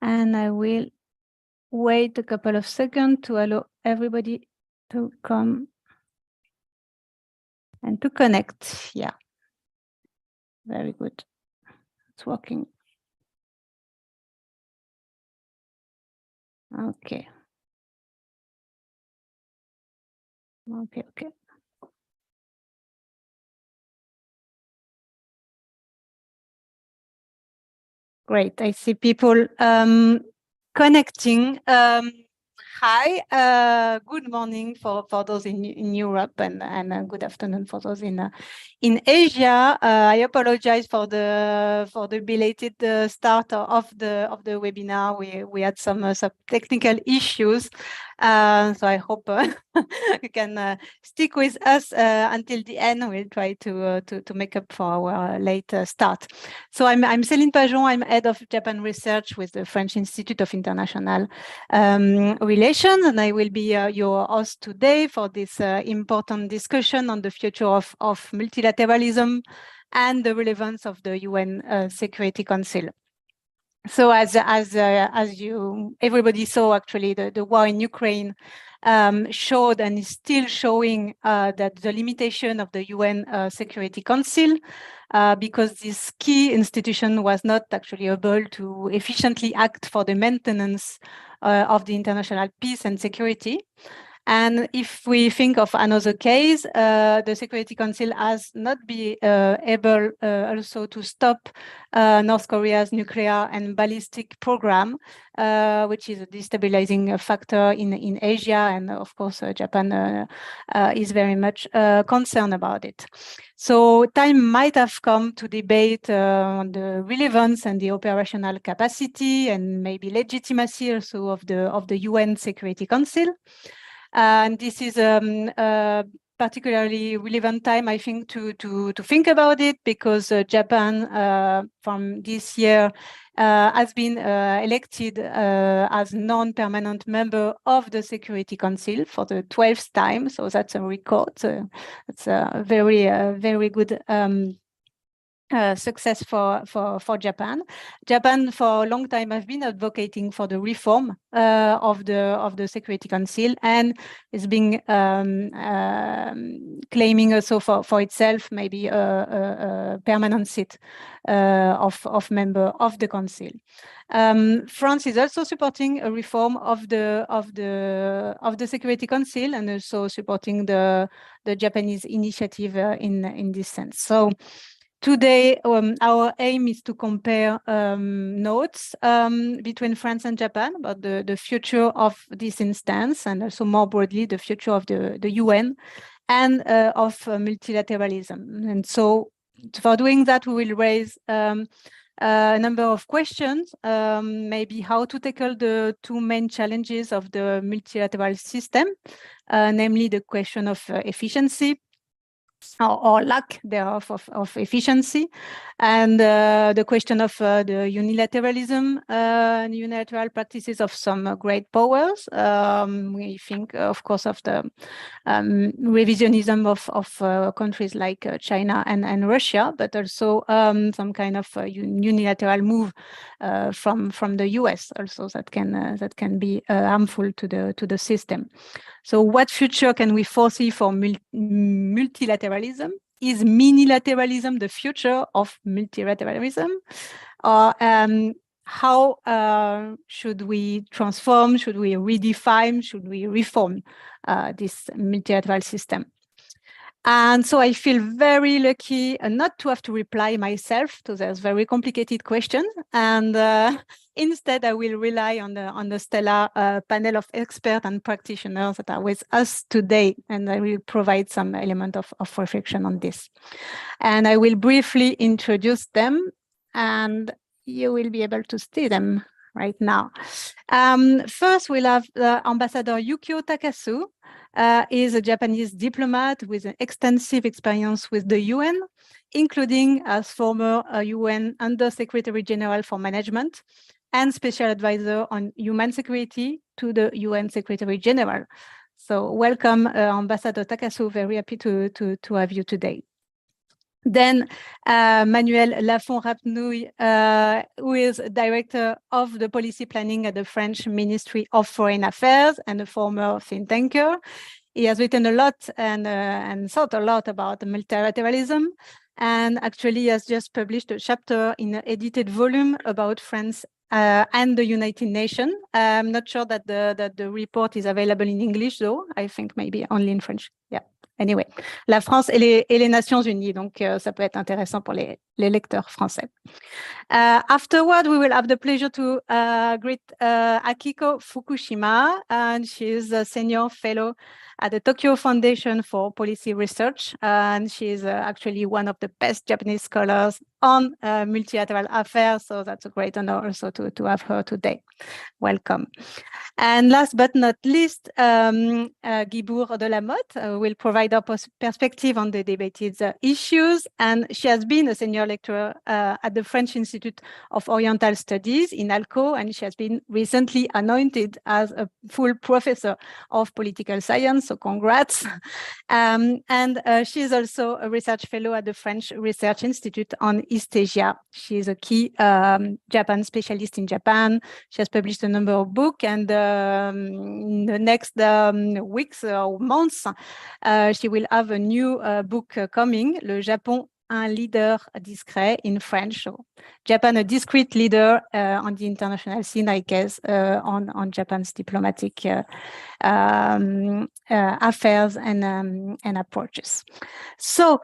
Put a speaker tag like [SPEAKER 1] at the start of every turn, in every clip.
[SPEAKER 1] And I will wait a couple of seconds to allow everybody to come and to connect. Yeah, very good. It's working. Okay. Okay. Great. I see people connecting. Hi, good morning for those in Europe, and good afternoon for those in Asia. I apologize for the belated start of the webinar. We had some technical issues, so I hope you can stick with us until the end. We'll try to make up for our late start. So I'm Céline Pajon. I'm head of Japan research with the French Institute of International Relations, and I will be your host today for this important discussion on the future of multilateralism and the relevance of the UN Security Council. So as everybody saw, actually, the war in Ukraine showed and is still showing that the limitation of the UN Security Council, because this key institution was not actually able to efficiently act for the maintenance of the international peace and security. And if we think of another case, the Security Council has not been able also to stop North Korea's nuclear and ballistic program, which is a destabilizing factor in Asia. And of course, Japan is very much concerned about it. So time might have come to debate on the relevance and the operational capacity and maybe legitimacy also of the UN Security Council. And this is a particularly relevant time, I think, to think about it, because Japan from this year has been elected as non-permanent member of the Security Council for the 12th time. So that's a record. It's a very good success for Japan. Japan for a long time has been advocating for the reform of the Security Council, and is being claiming also for itself maybe a permanent seat of member of the Council. France is also supporting a reform of the Security Council, and also supporting the Japanese initiative in this sense. So today, our aim is to compare notes between France and Japan about the future of this instance, and also more broadly the future of the UN and of multilateralism. And so for doing that, we will raise a number of questions, maybe how to tackle the two main challenges of the multilateral system, namely the question of efficiency, or lack thereof of efficiency, and the question of the unilateralism and unilateral practices of some great powers. We think, of course, of the revisionism of countries like China and Russia, but also some kind of unilateral move from the US also that can be harmful to the system. So what future can we foresee for multilateralism? Is minilateralism the future of multilateralism? How should we transform, should we redefine, should we reform this multilateral system? And so I feel very lucky not to have to reply myself to those very complicated questions. And instead, I will rely on the stellar panel of experts and practitioners that are with us today. And I will provide some element of reflection on this. And I will briefly introduce them, and you will be able to see them right now. First, we'll have Ambassador Yukio Takasu. Is a Japanese diplomat with an extensive experience with the UN, including as former UN Under-Secretary General for Management and Special Advisor on Human Security to the UN Secretary General. So welcome, Ambassador Takasu. Very happy to have you today. Then Manuel Lafont-Rapnouil, who is director of the policy planning at the French Ministry of Foreign Affairs and a former think tanker. He has written a lot and thought a lot about multilateralism, and actually has just published a chapter in an edited volume about France and the United Nations. I'm not sure that the report is available in English, though. I think maybe only in French. Yeah. Anyway, la France et les Nations Unies, donc ça peut être intéressant pour les lecteurs français. Afterward, we will have the pleasure to greet Akiko Fukushima, and she is a senior fellow at the Tokyo Foundation for Policy Research, and she is actually one of the best Japanese scholars on multilateral affairs, so that's a great honor also to have her today. Welcome. And last but not least, Guibourg de la Motte will provide our perspective on the debated issues, and she has been a senior lecturer at the French Institute of Oriental Studies in ALCO, and she has been recently anointed as a full professor of political science, so congrats. And she is also a research fellow at the French Research Institute on East Asia. She is a key Japan specialist in Japan. She has published a number of books, and in the next weeks or months, she will have a new book coming, Le Japon, un leader discret, in French. So Japan, a discreet leader on the international scene, I guess, on Japan's diplomatic affairs and approaches. So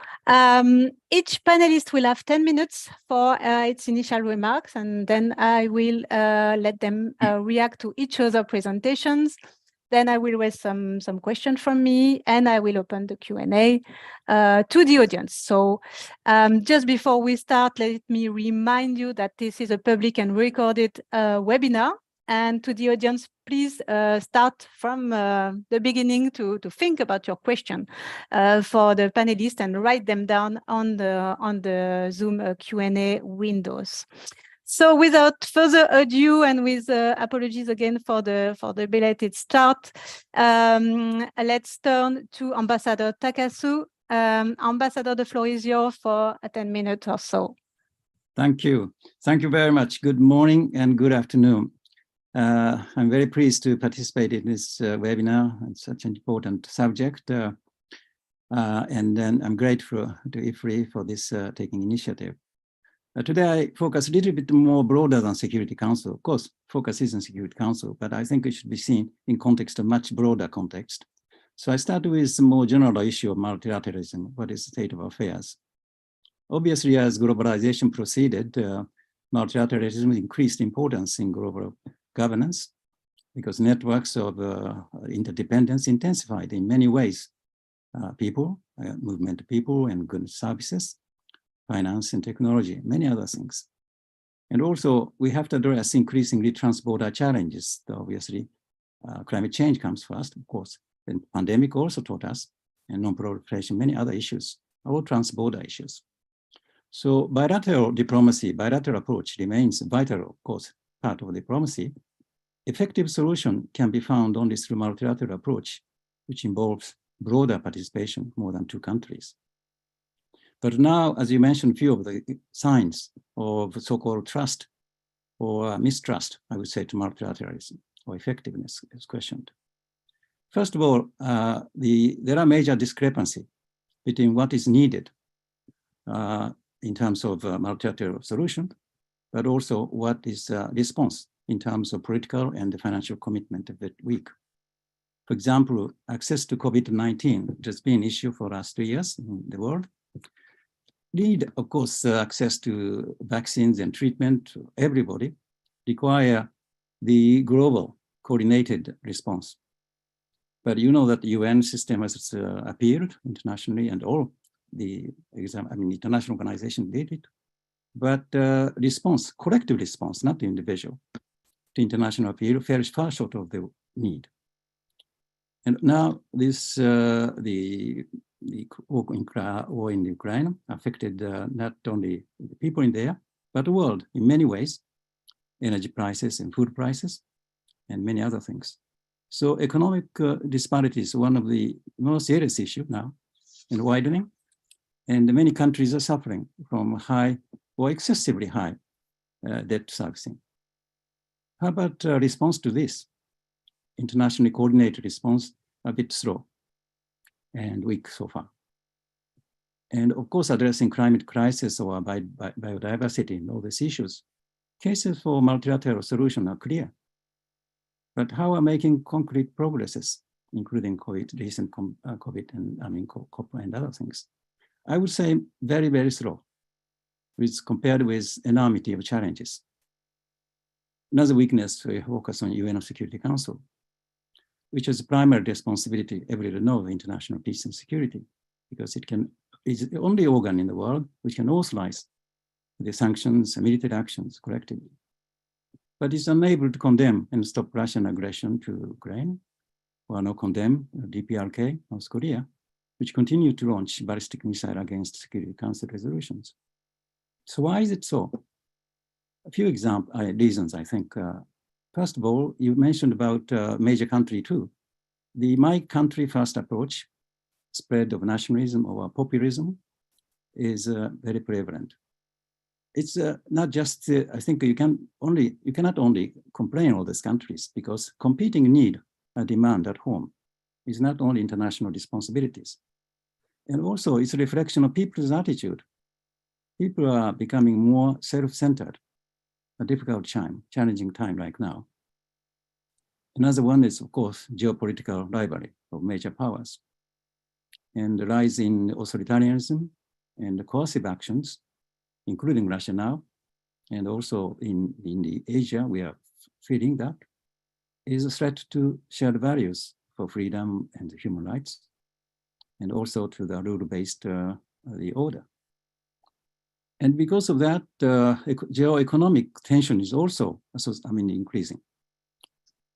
[SPEAKER 1] each panelist will have 10 minutes for its initial remarks, and then I will let them react to each other presentations. Then I will raise some questions from me, and I will open the Q&A to the audience. So just before we start, let me remind you that this is a public and recorded webinar. And to the audience, please start from the beginning to think about your question for the panelists and write them down on the Zoom Q&A windows. So without further ado, and with apologies again for the belated start, let's turn to Ambassador Takasu. Ambassador, the floor is yours for 10 minutes or so.
[SPEAKER 2] Thank you. Thank you very much. Good morning and good afternoon. I'm very pleased to participate in this webinar on such an important subject. And then I'm grateful to IFRI for this taking initiative. Today, I focus a little bit more broader than Security Council. Of course, focus is on Security Council, but I think it should be seen in context, a much broader context. So I start with the more general issue of multilateralism. What is the state of affairs? Obviously, as globalization proceeded, multilateralism increased importance in global governance because networks of interdependence intensified in many ways. People, movement of people and goods services, finance and technology, many other things. And also, we have to address increasingly transborder challenges. Obviously, climate change comes first, of course. The pandemic also taught us, and non-proliferation, many other issues, all transborder issues. So bilateral diplomacy, bilateral approach remains vital, of course, part of diplomacy. Effective solution can be found only through multilateral approach, which involves broader participation, more than 2 countries. But now, as you mentioned, few of the signs of so-called trust or mistrust, I would say, to multilateralism or effectiveness is questioned. First of all, there are major discrepancies between what is needed in terms of multilateral solution, but also what is response in terms of political and financial commitment of it weak. For example, access to COVID-19, which has been an issue for the last 2 years in the world. Need, of course, access to vaccines and treatment to everybody, require the global coordinated response. But you know that the UN system has appeared internationally, and all the international organizations did it. But response, collective response, not the individual, the international appeal falls far short of the need. And now this, the war in Ukraine affected not only the people in there, but the world in many ways, energy prices and food prices, and many other things. So economic disparity is one of the most serious issues now, and widening. And many countries are suffering from high or excessively high debt servicing. How about response to this? Internationally coordinated response, a bit slow and weak so far. And of course, addressing climate crisis or biodiversity and all these issues, cases for multilateral solution are clear. But how are making concrete progresses, including recent COVID and COP and other things? I would say very, very slow, compared with enormity of challenges. Another weakness, we focus on UN Security Council, which is the primary responsibility, everybody knows, international peace and security, because it's the only organ in the world which can authorize the sanctions and military actions collectively. But it's unable to condemn and stop Russian aggression to Ukraine, or not condemn DPRK, North Korea, which continue to launch ballistic missile against Security Council resolutions. So why is it so? A few reasons, I think. First of all, you mentioned about major country too. The my country first approach, spread of nationalism or populism, is very prevalent. It's not just, I think you cannot only complain all these countries, because competing need and demand at home is not only international responsibilities. And also it's a reflection of people's attitude. People are becoming more self-centered, a difficult time, challenging time right now. Another one is, of course, geopolitical rivalry of major powers and the rise in authoritarianism and coercive actions, including Russia now, and also in the Asia, we are feeling that, is a threat to shared values for freedom and human rights, and also to the rule-based the order. And because of that, geo-economic tension is also, increasing.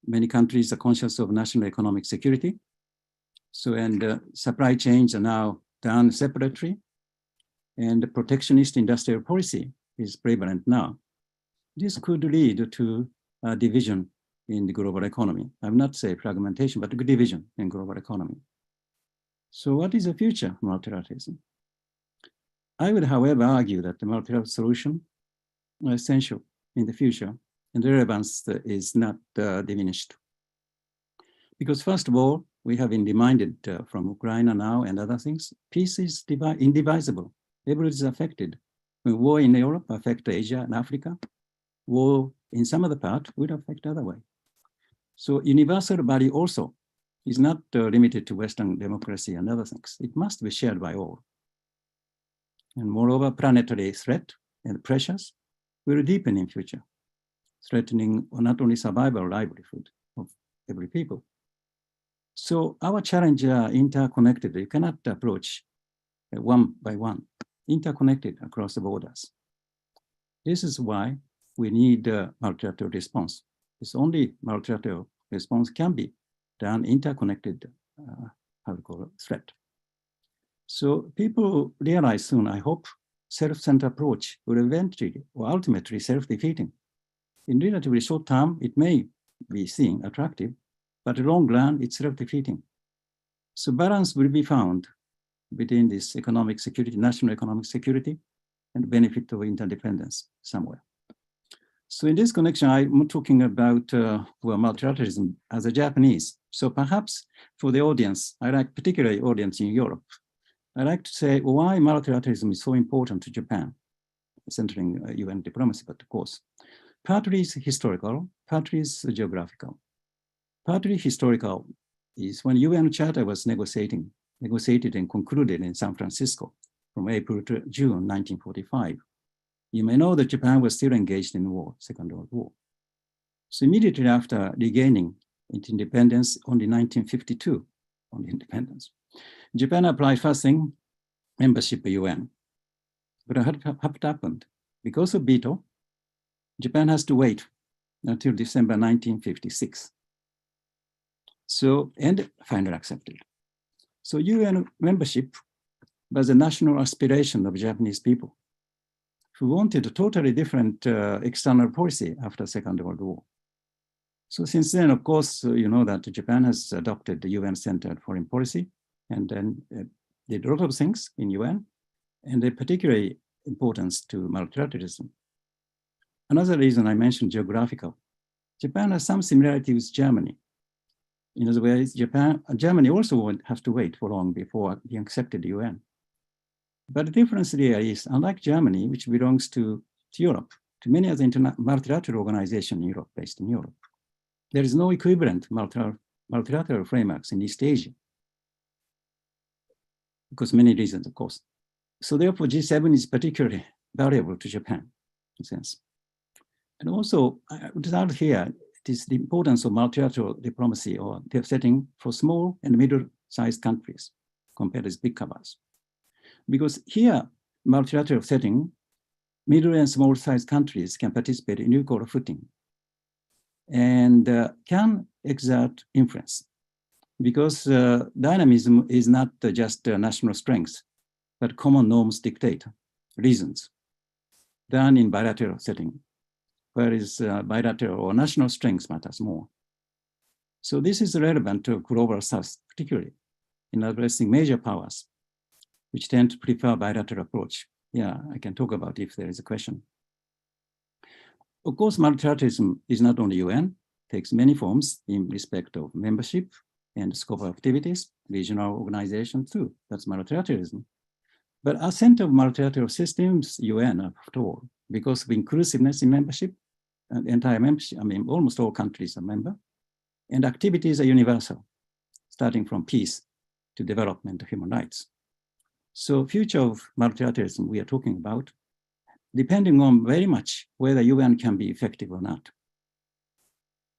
[SPEAKER 2] Many countries are conscious of national economic security. So, and supply chains are now done separately, and the protectionist industrial policy is prevalent now. This could lead to a division in the global economy. I will not say fragmentation, but a division in global economy. So what is the future of multilateralism? I would, however, argue that the multilateral solution are essential in the future, and the relevance is not diminished. Because first of all, we have been reminded from Ukraine now and other things, peace is indivisible. Everybody is affected. When war in Europe affects Asia and Africa, war in some other part would affect other way. So universal value also is not limited to Western democracy and other things. It must be shared by all. And moreover, planetary threat and pressures will deepen in future, threatening not only survival, livelihood of every people. So our challenge are interconnected. You cannot approach one by one, interconnected across the borders. This is why we need a multilateral response. It's only multilateral response can be done interconnected, threat. So people realize soon, I hope, self-centered approach will eventually or ultimately self-defeating. In relatively short term, it may be seen attractive, but in the long run, it's self-defeating. So balance will be found between this economic security, national economic security, and the benefit of interdependence somewhere. So in this connection, I'm talking about multilateralism as a Japanese. So perhaps for the audience, particularly audience in Europe, I like to say why multilateralism is so important to Japan, centering UN diplomacy, but of course, partly is historical, partly is geographical. Partly historical is when UN Charter was negotiated and concluded in San Francisco from April to June 1945. You may know that Japan was still engaged in war, Second World War. So immediately after regaining its independence, only 1952, on the independence, Japan applied first thing, membership of UN. But what happened? Because of veto, Japan has to wait until December 1956. So, and finally accepted. So UN membership was a national aspiration of Japanese people who wanted a totally different external policy after Second World War. So since then, of course, you know that Japan has adopted the UN-centered foreign policy and then did a lot of things in UN. and a particular importance to multilateralism. Another reason I mentioned geographical. Japan has some similarity with Germany. In other words, Germany also won't have to wait for long before being accepted UN. But the difference here is, unlike Germany, which belongs to Europe, to many other multilateral organizations in Europe, based in Europe, there is no equivalent multilateral frameworks in East Asia, because many reasons, of course. So therefore, G7 is particularly valuable to Japan, in a sense. And also, I would add here, it is the importance of multilateral diplomacy or the setting for small and middle-sized countries compared with big powers. Because here, multilateral setting, middle and small-sized countries can participate in equal footing and can exert influence. Because dynamism is not just national strength, but common norms dictate reasons than in bilateral setting, whereas bilateral or national strength matters more. So this is relevant to global south, particularly in addressing major powers, which tend to prefer bilateral approach. Yeah, I can talk about if there is a question. Of course, multilateralism is not only UN, it takes many forms in respect of membership and scope of activities, regional organizations too, that's multilateralism. But our center of multilateral systems, UN after all, because of inclusiveness in membership, and entire membership, I mean, almost all countries are member, and activities are universal, starting from peace to development of human rights. So future of multilateralism we are talking about, depending on very much whether UN can be effective or not.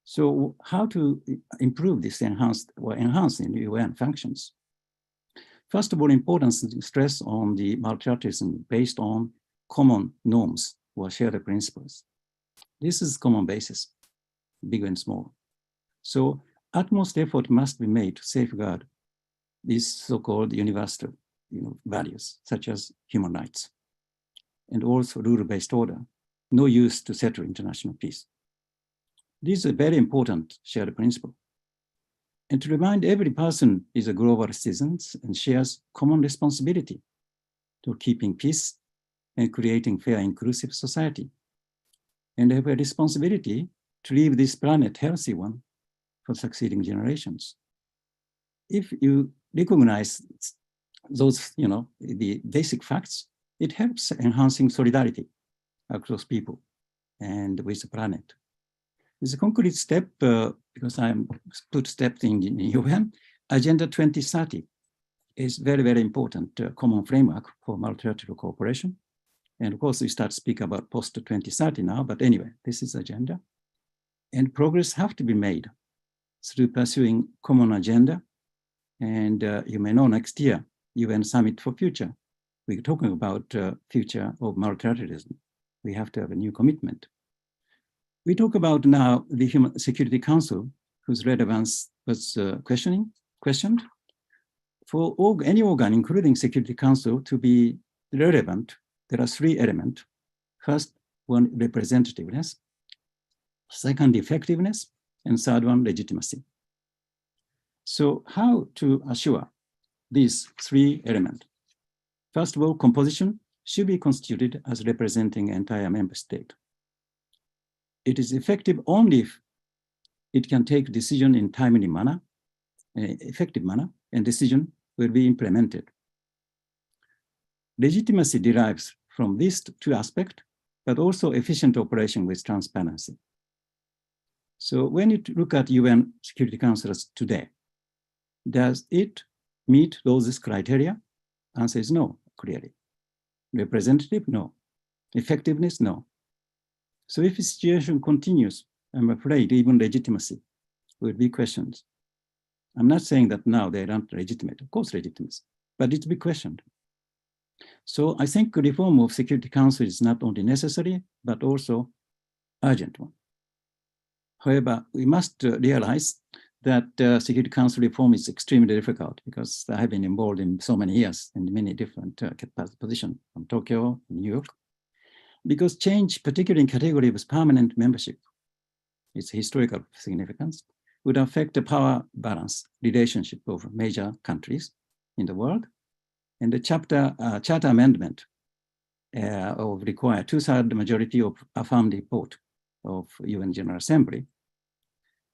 [SPEAKER 2] So how to improve this enhancing UN functions? First of all, importance to stress on the multilateralism based on common norms or shared principles. This is common basis, big and small. So utmost effort must be made to safeguard these so-called universal values, such as human rights, and also rule-based order, no use to settle international peace. This is a very important shared principle. And to remind every person is a global citizen and shares common responsibility to keeping peace and creating fair, inclusive society. And have a responsibility to leave this planet healthy one for succeeding generations. If you recognize those, the basic facts, it helps enhancing solidarity across people and with the planet. It's a concrete step, because I'm put steps in UN, Agenda 2030 is very, very important common framework for multilateral cooperation. And of course, we start to speak about post-2030 now, but anyway, this is agenda. And progress have to be made through pursuing common agenda. And you may know next year, UN Summit for Future, we're talking about future of multilateralism. We have to have a new commitment. We talk about now the Human Security Council, whose relevance was questioned. For any organ, including Security Council, to be relevant, there are three elements. First one, representativeness. Second, effectiveness. And third one, legitimacy. So how to assure these three elements? First of all, composition should be constituted as representing entire member state. It is effective only if it can take decision in timely manner, effective manner, and decision will be implemented. Legitimacy derives from these two aspects, but also efficient operation with transparency. So when you look at UN Security Council today, does it meet those criteria? Answer is no, clearly. Representative, no. Effectiveness, no. So if the situation continues, I'm afraid even legitimacy will be questioned. I'm not saying that now they aren't legitimate, of course legitimate, but it's be questioned. So I think reform of Security Council is not only necessary, but also urgent one. However, we must realize that Security Council reform is extremely difficult because I have been involved in so many years in many different positions from Tokyo, New York. Because change, particularly in category of permanent membership, its historical significance, would affect the power balance relationship of major countries in the world And the charter amendment of require 2/3 majority of affirmative vote of UN General Assembly.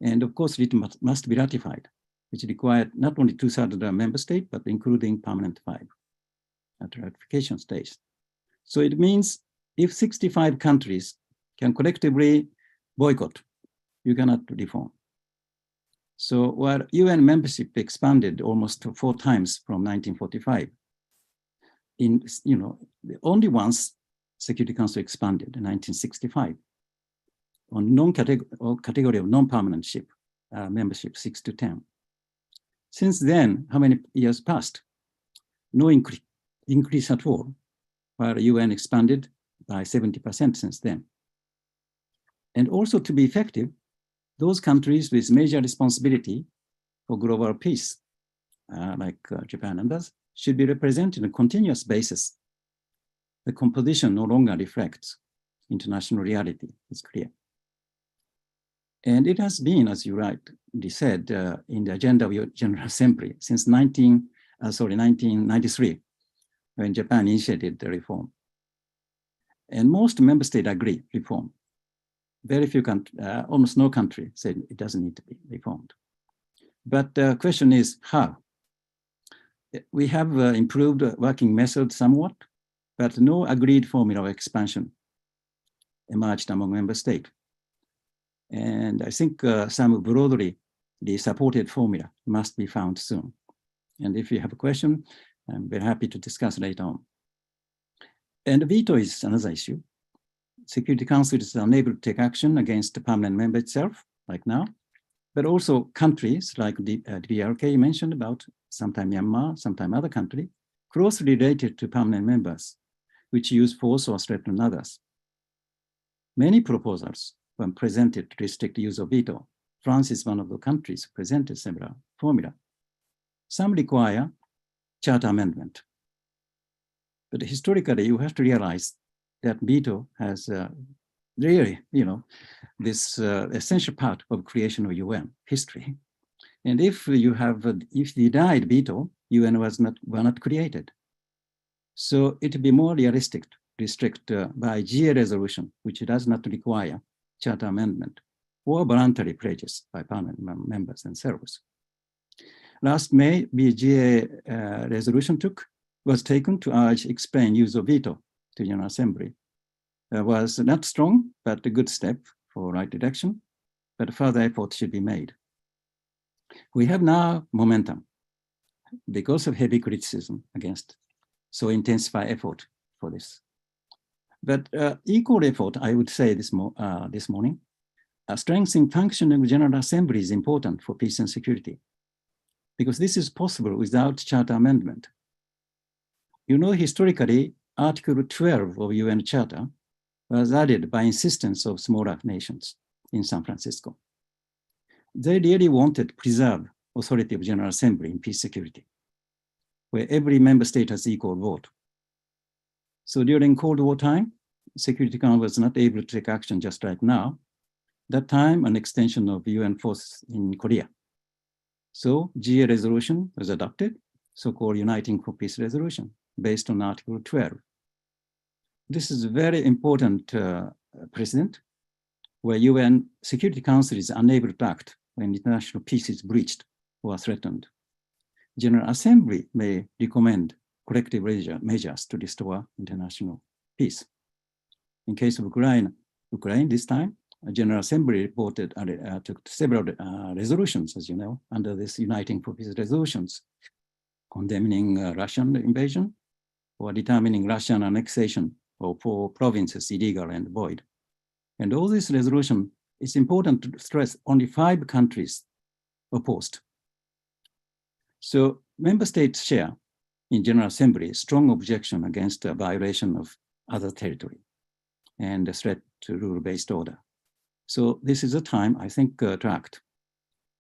[SPEAKER 2] And of course, it must be ratified, which required not only 2/3 of the member state, but including permanent 5 at ratification stage. So it means if 65 countries can collectively boycott, you cannot reform. So while UN membership expanded almost 4 times from 1945, only once Security Council expanded in 1965 on category of non-permanent membership 6 to 10. Since then, how many years passed? No increase at all, while UN expanded by 70% since then. And also to be effective, those countries with major responsibility for global peace, like Japan and others, should be represented on a continuous basis. The composition no longer reflects international reality, it's clear. And it has been, as you rightly said, in the agenda of your General Assembly since 1993, when Japan initiated the reform. And most member states agree reform. Very few countries, almost no country said it doesn't need to be reformed. But the question is how? We have improved working methods somewhat, but no agreed formula of expansion emerged among member states. And I think some broadly supported formula must be found soon. And if you have a question, I'm very happy to discuss later on. And veto is another issue. Security Council is unable to take action against the permanent member itself, like now, but also countries like the DPRK you mentioned about, sometime Myanmar, sometime other country, closely related to permanent members, which use force or threaten others. Many proposals were presented to restrict use of veto. France is one of the countries who presented similar formula. Some require charter amendment. But historically, you have to realize that veto has really, this essential part of creation of UN history. And if you denied veto, UN were not created. So it would be more realistic to restrict by GA resolution, which does not require charter amendment, or voluntary pledges by permanent members themselves. Last May, BGA resolution was taken to explain use of veto to General Assembly. Was not strong, but a good step for right direction, but further effort should be made. We have now momentum because of heavy criticism against, so intensify effort for this. But equal effort, I would say this morning, strengthening functioning of General Assembly is important for peace and security, because this is possible without charter amendment. Historically, Article 12 of UN Charter was added by insistence of smaller nations in San Francisco. They really wanted to preserve authority of General Assembly in peace security, where every member state has equal vote. So during Cold War time, Security Council was not able to take action just like now. That time, an extension of UN forces in Korea. So GA resolution was adopted, so-called Uniting for Peace resolution, based on Article 12. This is a very important precedent where UN Security Council is unable to act when international peace is breached or threatened. General Assembly may recommend corrective measures to restore international peace. In case of Ukraine this time, General Assembly reported took several resolutions, as you know, under this Uniting for Peace resolutions, condemning Russian invasion or determining Russian annexation of 4 provinces illegal and void. And all this resolution, it's important to stress only 5 countries opposed. So member states share in General Assembly strong objection against a violation of other territory and a threat to rule-based order. So this is a time, I think, to act.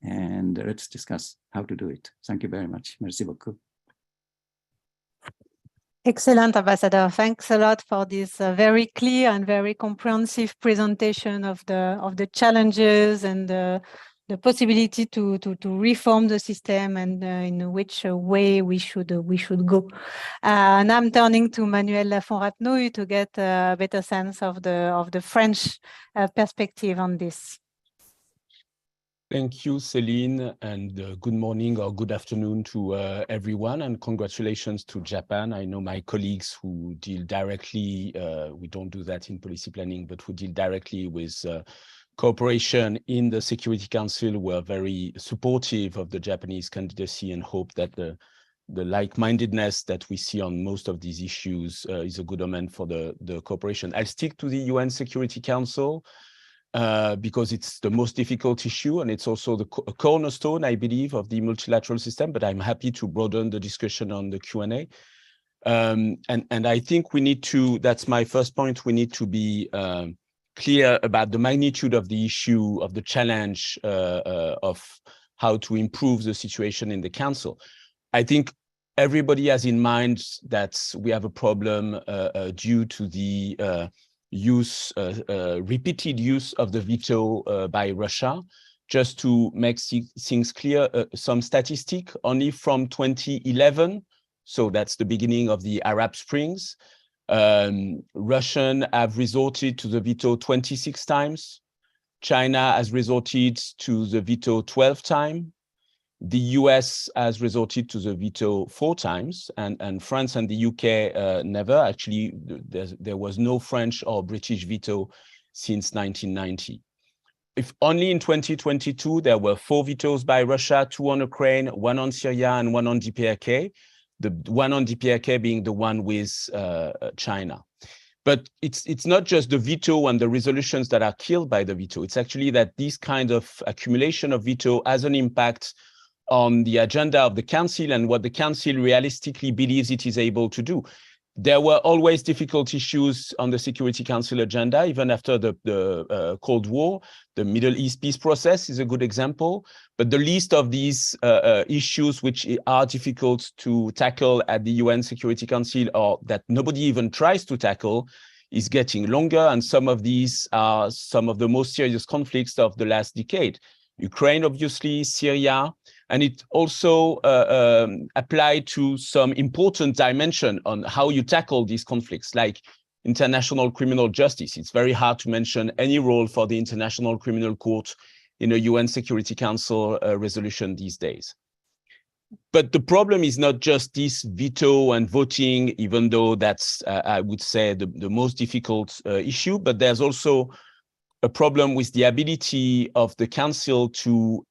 [SPEAKER 2] And let's discuss how to do it. Thank you very much. Merci beaucoup.
[SPEAKER 1] Excellent, Ambassador. Thanks a lot for this very clear and very comprehensive presentation of the challenges and the possibility to reform the system and in which way we should go. And I'm turning to Manuel Lafont-Rapnouil to get a better sense of the French perspective on this.
[SPEAKER 3] Thank you, Céline, and good morning or good afternoon to everyone, and congratulations to Japan. I know my colleagues who deal directly, we don't do that in policy planning, but who deal directly with cooperation in the Security Council were very supportive of the Japanese candidacy and hope that the like-mindedness that we see on most of these issues is a good omen for the cooperation. I'll stick to the UN Security Council because it's the most difficult issue and it's also the cornerstone, I believe, of the multilateral system, but I'm happy to broaden the discussion on the Q&A. And I think we need to, that's my first point, we need to be clear about the magnitude of the issue, of the challenge of how to improve the situation in the Council. I think everybody has in mind that we have a problem due to the repeated use of the veto by Russia. Just to make things clear, some statistic, only from 2011, so that's the beginning of the Arab Springs, Russians have resorted to the veto 26 times. China has resorted to the veto 12 times. The US has resorted to the veto 4 times, and France and the UK never. Actually, there was no French or British veto since 1990. If only in 2022, there were 4 vetoes by Russia, 2 on Ukraine, 1 on Syria, and 1 on DPRK. The one on DPRK being the one with China. But it's not just the veto and the resolutions that are killed by the veto. It's actually that this kind of accumulation of veto has an impact on the agenda of the Council and what the Council realistically believes it is able to do. There were always difficult issues on the Security Council agenda, even after the Cold War. The Middle East peace process is a good example. But the list of these issues which are difficult to tackle at the UN Security Council, or that nobody even tries to tackle, is getting longer. And some of these are some of the most serious conflicts of the last decade. Ukraine, obviously, Syria, and it also applied to some important dimension on how you tackle these conflicts, like international criminal justice. It's very hard to mention any role for the International Criminal Court in a UN Security Council resolution these days. But the problem is not just this veto and voting, even though that's, I would say, the most difficult issue, but there's also a problem with the ability of the Council to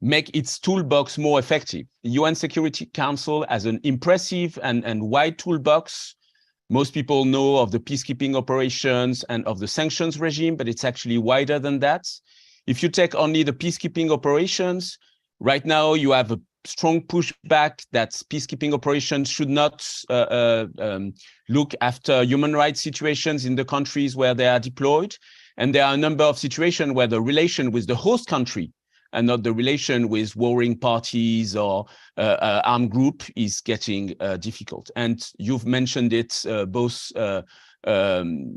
[SPEAKER 3] make its toolbox more effective. The UN Security Council has an impressive and wide toolbox. Most people know of the peacekeeping operations and of the sanctions regime, but it's actually wider than that. If you take only the peacekeeping operations, right now you have a strong pushback that peacekeeping operations should not look after human rights situations in the countries where they are deployed. And there are a number of situations where the relation with the host country and not the relation with warring parties or armed group is getting difficult. And you've mentioned it both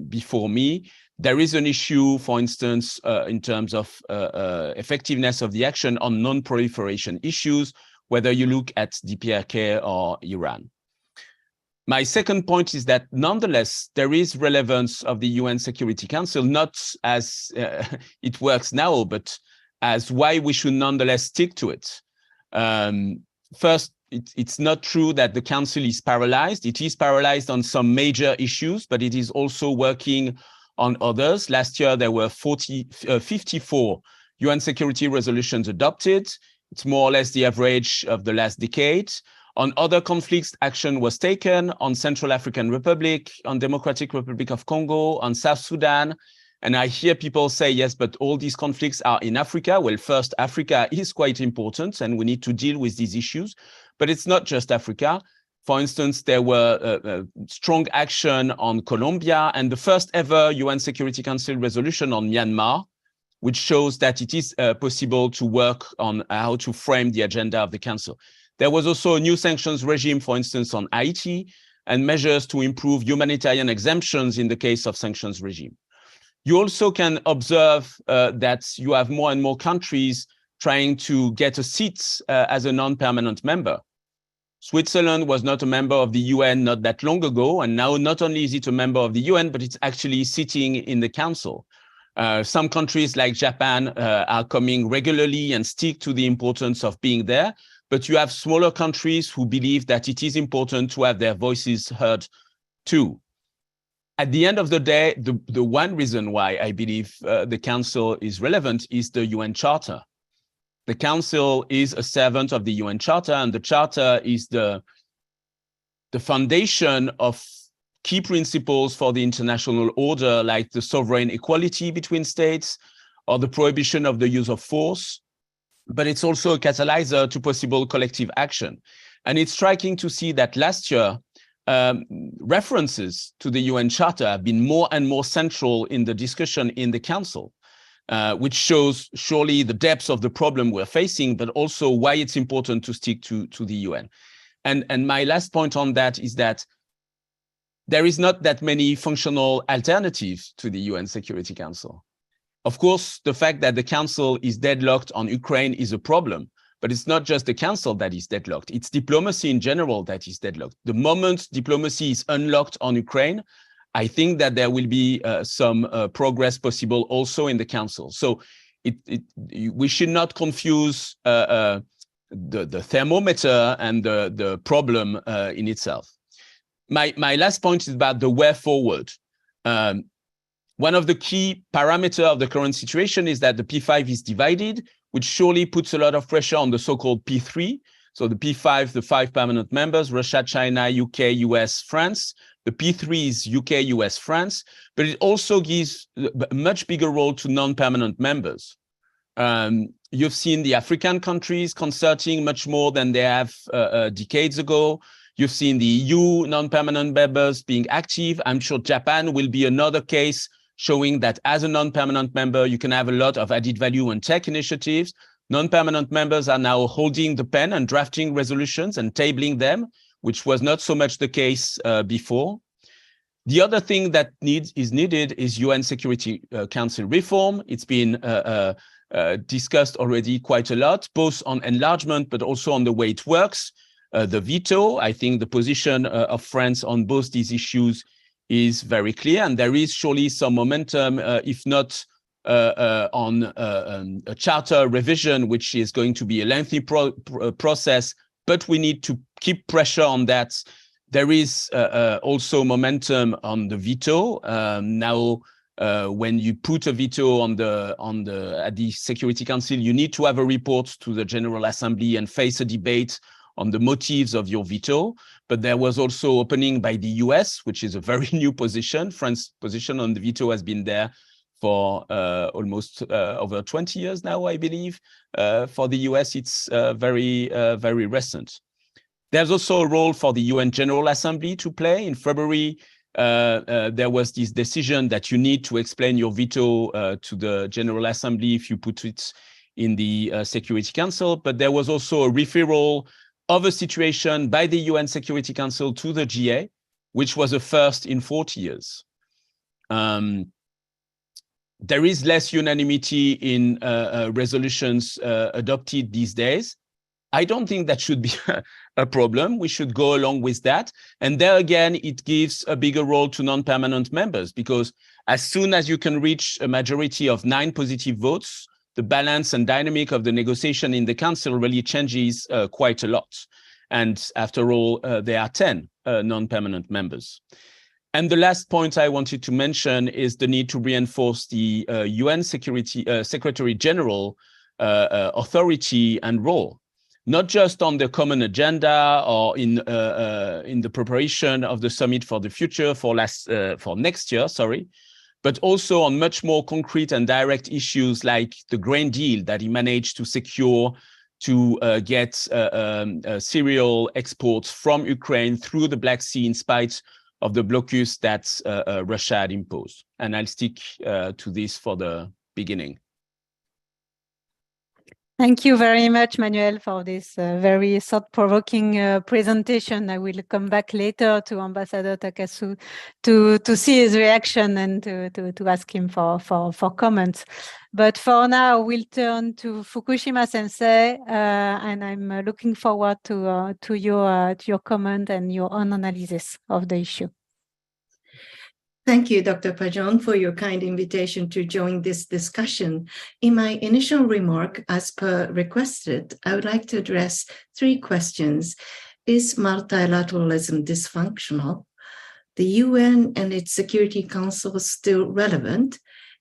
[SPEAKER 3] before me. There is an issue, for instance, in terms of effectiveness of the action on non-proliferation issues, whether you look at DPRK or Iran. My second point is that nonetheless, there is relevance of the UN Security Council, not as it works now, but as why we should nonetheless stick to it. First, it's not true that the Council is paralyzed. It is paralyzed on some major issues, but it is also working on others. Last year, there were 54 UN security resolutions adopted. It's more or less the average of the last decade. On other conflicts, action was taken on Central African Republic, on Democratic Republic of Congo, on South Sudan. And I hear people say, yes, but all these conflicts are in Africa. Well, first, Africa is quite important and we need to deal with these issues, but it's not just Africa. For instance, there were strong action on Colombia and the first ever UN Security Council resolution on Myanmar, which shows that it is possible to work on how to frame the agenda of the Council. There was also a new sanctions regime, for instance, on Haiti, and measures to improve humanitarian exemptions in the case of sanctions regime. You also can observe that you have more and more countries trying to get a seat as a non-permanent member. Switzerland was not a member of the UN not that long ago, and now not only is it a member of the UN, but it's actually sitting in the council. Some countries like Japan are coming regularly and stick to the importance of being there, but you have smaller countries who believe that it is important to have their voices heard too. At the end of the day, the one reason why I believe the Council is relevant is the UN Charter. The Council is a servant of the UN Charter, and the Charter is the foundation of key principles for the international order, like the sovereign equality between states or the prohibition of the use of force. But it's also a catalyzer to possible collective action. And it's striking to see that last year, references to the UN Charter have been more and more central in the discussion in the Council. Which shows surely the depths of the problem we're facing, but also why it's important to stick to the UN. And my last point on that is that there is not that many functional alternatives to the UN Security Council. Of course, the fact that the Council is deadlocked on Ukraine is a problem, but it's not just the Council that is deadlocked. It's diplomacy in general that is deadlocked. The moment diplomacy is unlocked on Ukraine, I think that there will be some progress possible also in the Council. So we should not confuse the thermometer and the problem in itself. My last point is about the way forward. One of the key parameters of the current situation is that the P5 is divided, which surely puts a lot of pressure on the so-called P3. So the P5, the 5 permanent members, Russia, China, UK, US, France. The P3 is UK, US, France, but it also gives a much bigger role to non-permanent members. You've seen the African countries concerting much more than they have decades ago. You've seen the EU non-permanent members being active. I'm sure Japan will be another case showing that as a non-permanent member, you can have a lot of added value and tech initiatives. Non-permanent members are now holding the pen and drafting resolutions and tabling them, which was not so much the case before. The other thing that is needed is UN Security Council reform. It's been discussed already quite a lot, both on enlargement, but also on the way it works. The veto, I think the position of France on both these issues is very clear, and there is surely some momentum, if not on a charter revision, which is going to be a lengthy process, but we need to keep pressure on that. There is also momentum on the veto. Now, when you put a veto at the Security Council, you need to have a report to the General Assembly and face a debate on the motives of your veto. But there was also opening by the US, which is a very new position. France's position on the veto has been there for almost over 20 years now, I believe. For the US, it's very recent. There's also a role for the UN General Assembly to play. In February, there was this decision that you need to explain your veto to the General Assembly if you put it in the Security Council. But there was also a referral of a situation by the UN Security Council to the GA, which was a first in 40 years. There is less unanimity in resolutions adopted these days. I don't think that should be a problem. We should go along with that. And there again, it gives a bigger role to non-permanent members, because as soon as you can reach a majority of 9 positive votes, the balance and dynamic of the negotiation in the Council really changes quite a lot. And after all, there are 10 non-permanent members. And the last point I wanted to mention is the need to reinforce the UN Secretary General authority and role, not just on the common agenda or in the preparation of the summit for the future for next year, but also on much more concrete and direct issues like the grain deal that he managed to secure to get cereal exports from Ukraine through the Black Sea in spite of the blocus that Russia had imposed. And I'll stick to this for the beginning.
[SPEAKER 1] Thank you very much, Manuel, for this very thought-provoking presentation. I will come back later to Ambassador Takasu to see his reaction and to ask him for comments. But for now, we'll turn to Fukushima Sensei, and I'm looking forward to your comment and your own analysis of the issue.
[SPEAKER 4] Thank you, Dr. Pajon, for your kind invitation to join this discussion. In my initial remark, as per requested, I would like to address 3 questions. Is multilateralism dysfunctional? The UN and its Security Council still relevant?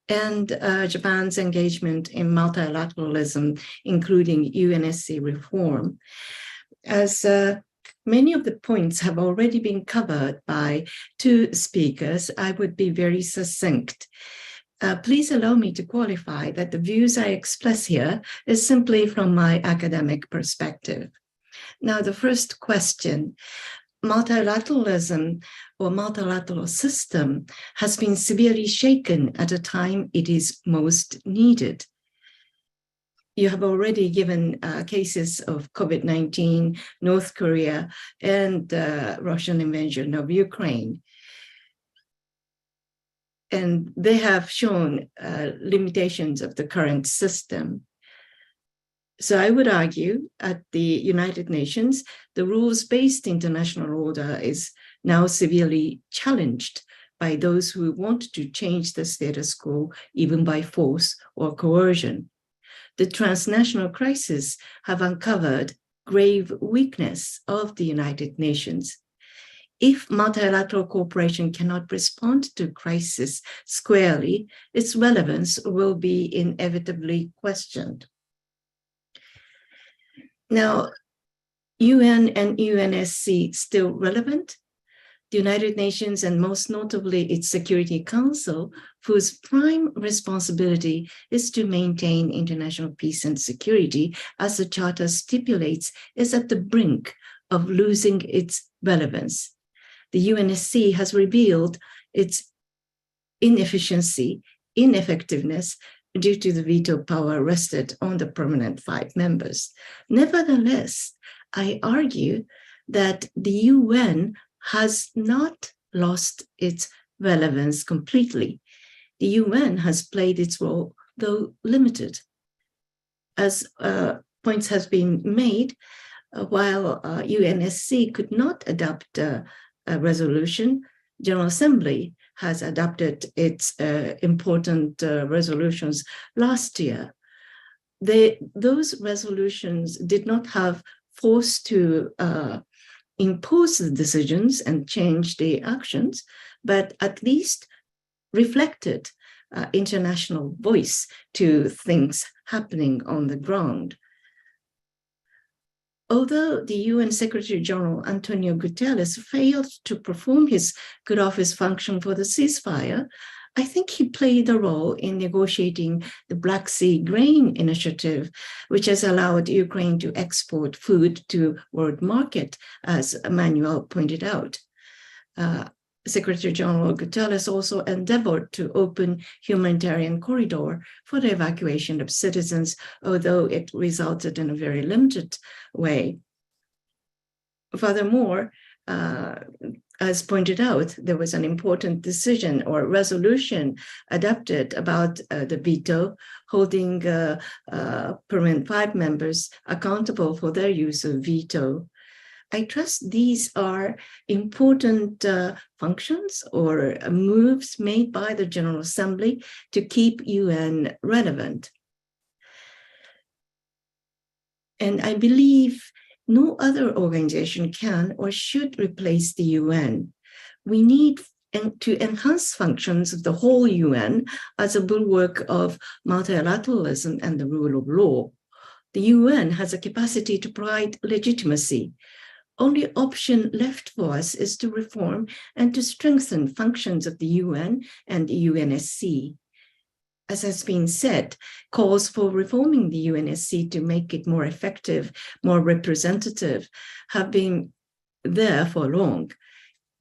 [SPEAKER 4] And Japan's engagement in multilateralism, including UNSC reform. As many of the points have already been covered by 2 speakers, I would be very succinct. Please allow me to qualify that the views I express here is simply from my academic perspective. Now, the first question, multilateralism or multilateral system has been severely shaken at a time it is most needed. You have already given cases of COVID-19, North Korea, and Russian invasion of Ukraine. And they have shown limitations of the current system. So I would argue at the United Nations, the rules-based international order is now severely challenged by those who want to change the status quo, even by force or coercion. The transnational crises have uncovered grave weakness of the United Nations. If multilateral cooperation cannot respond to crisis squarely, its relevance will be inevitably questioned. Now, UN and UNSC still relevant? The United Nations, and most notably its Security Council, whose prime responsibility is to maintain international peace and security, as the Charter stipulates, is at the brink of losing its relevance. The UNSC has revealed its inefficiency, ineffectiveness, due to the veto power rested on the permanent 5 members. Nevertheless, I argue that the UN has not lost its relevance completely. The UN has played its role, though limited. As points has been made, while UNSC could not adopt a resolution, General Assembly has adopted its important resolutions last year. Those resolutions did not have force to impose the decisions and change the actions, but at least reflected international voice to things happening on the ground. Although the UN Secretary General Antonio Guterres failed to perform his good office function for the ceasefire, I think he played a role in negotiating the Black Sea Grain Initiative, which has allowed Ukraine to export food to world market, as Emmanuel pointed out. Secretary General Guterres also endeavored to open humanitarian corridor for the evacuation of citizens, although it resulted in a very limited way. Furthermore, as pointed out, there was an important decision or resolution adopted about the veto, holding permanent 5 members accountable for their use of veto. I trust these are important functions or moves made by the General Assembly to keep UN relevant. And I believe no other organization can or should replace the UN. We need to enhance functions of the whole UN as a bulwark of multilateralism and the rule of law. The UN has a capacity to provide legitimacy. Only option left for us is to reform and to strengthen functions of the UN and the UNSC. As has been said, calls for reforming the UNSC to make it more effective, more representative, have been there for long.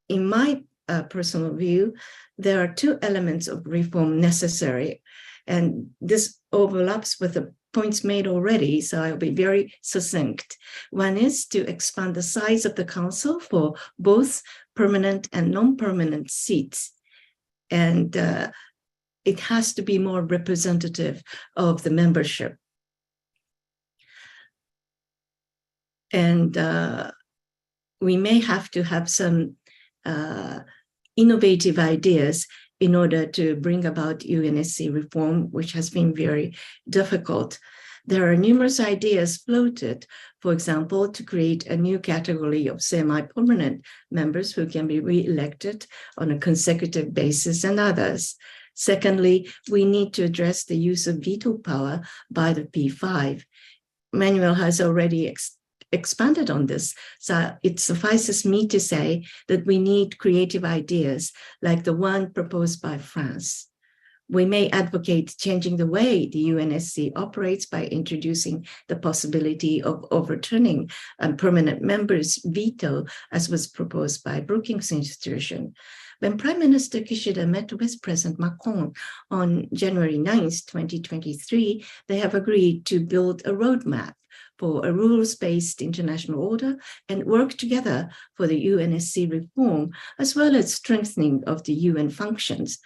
[SPEAKER 4] In my personal view, there are 2 elements of reform necessary, and this overlaps with the points made already, so I'll be very succinct. One is to expand the size of the council for both permanent and non-permanent seats. And it has to be more representative of the membership. And we may have to have some innovative ideas in order to bring about UNSC reform, which has been very difficult. There are numerous ideas floated, for example, to create a new category of semi-permanent members who can be re-elected on a consecutive basis and others. Secondly, we need to address the use of veto power by the P5. Manuel has already expanded on this, so it suffices me to say that we need creative ideas like the one proposed by France. We may advocate changing the way the UNSC operates by introducing the possibility of overturning a permanent member's veto, as was proposed by Brookings Institution. When Prime Minister Kishida met with President Macron on January 9th, 2023, they have agreed to build a roadmap for a rules-based international order and work together for the UNSC reform, as well as strengthening of the UN functions.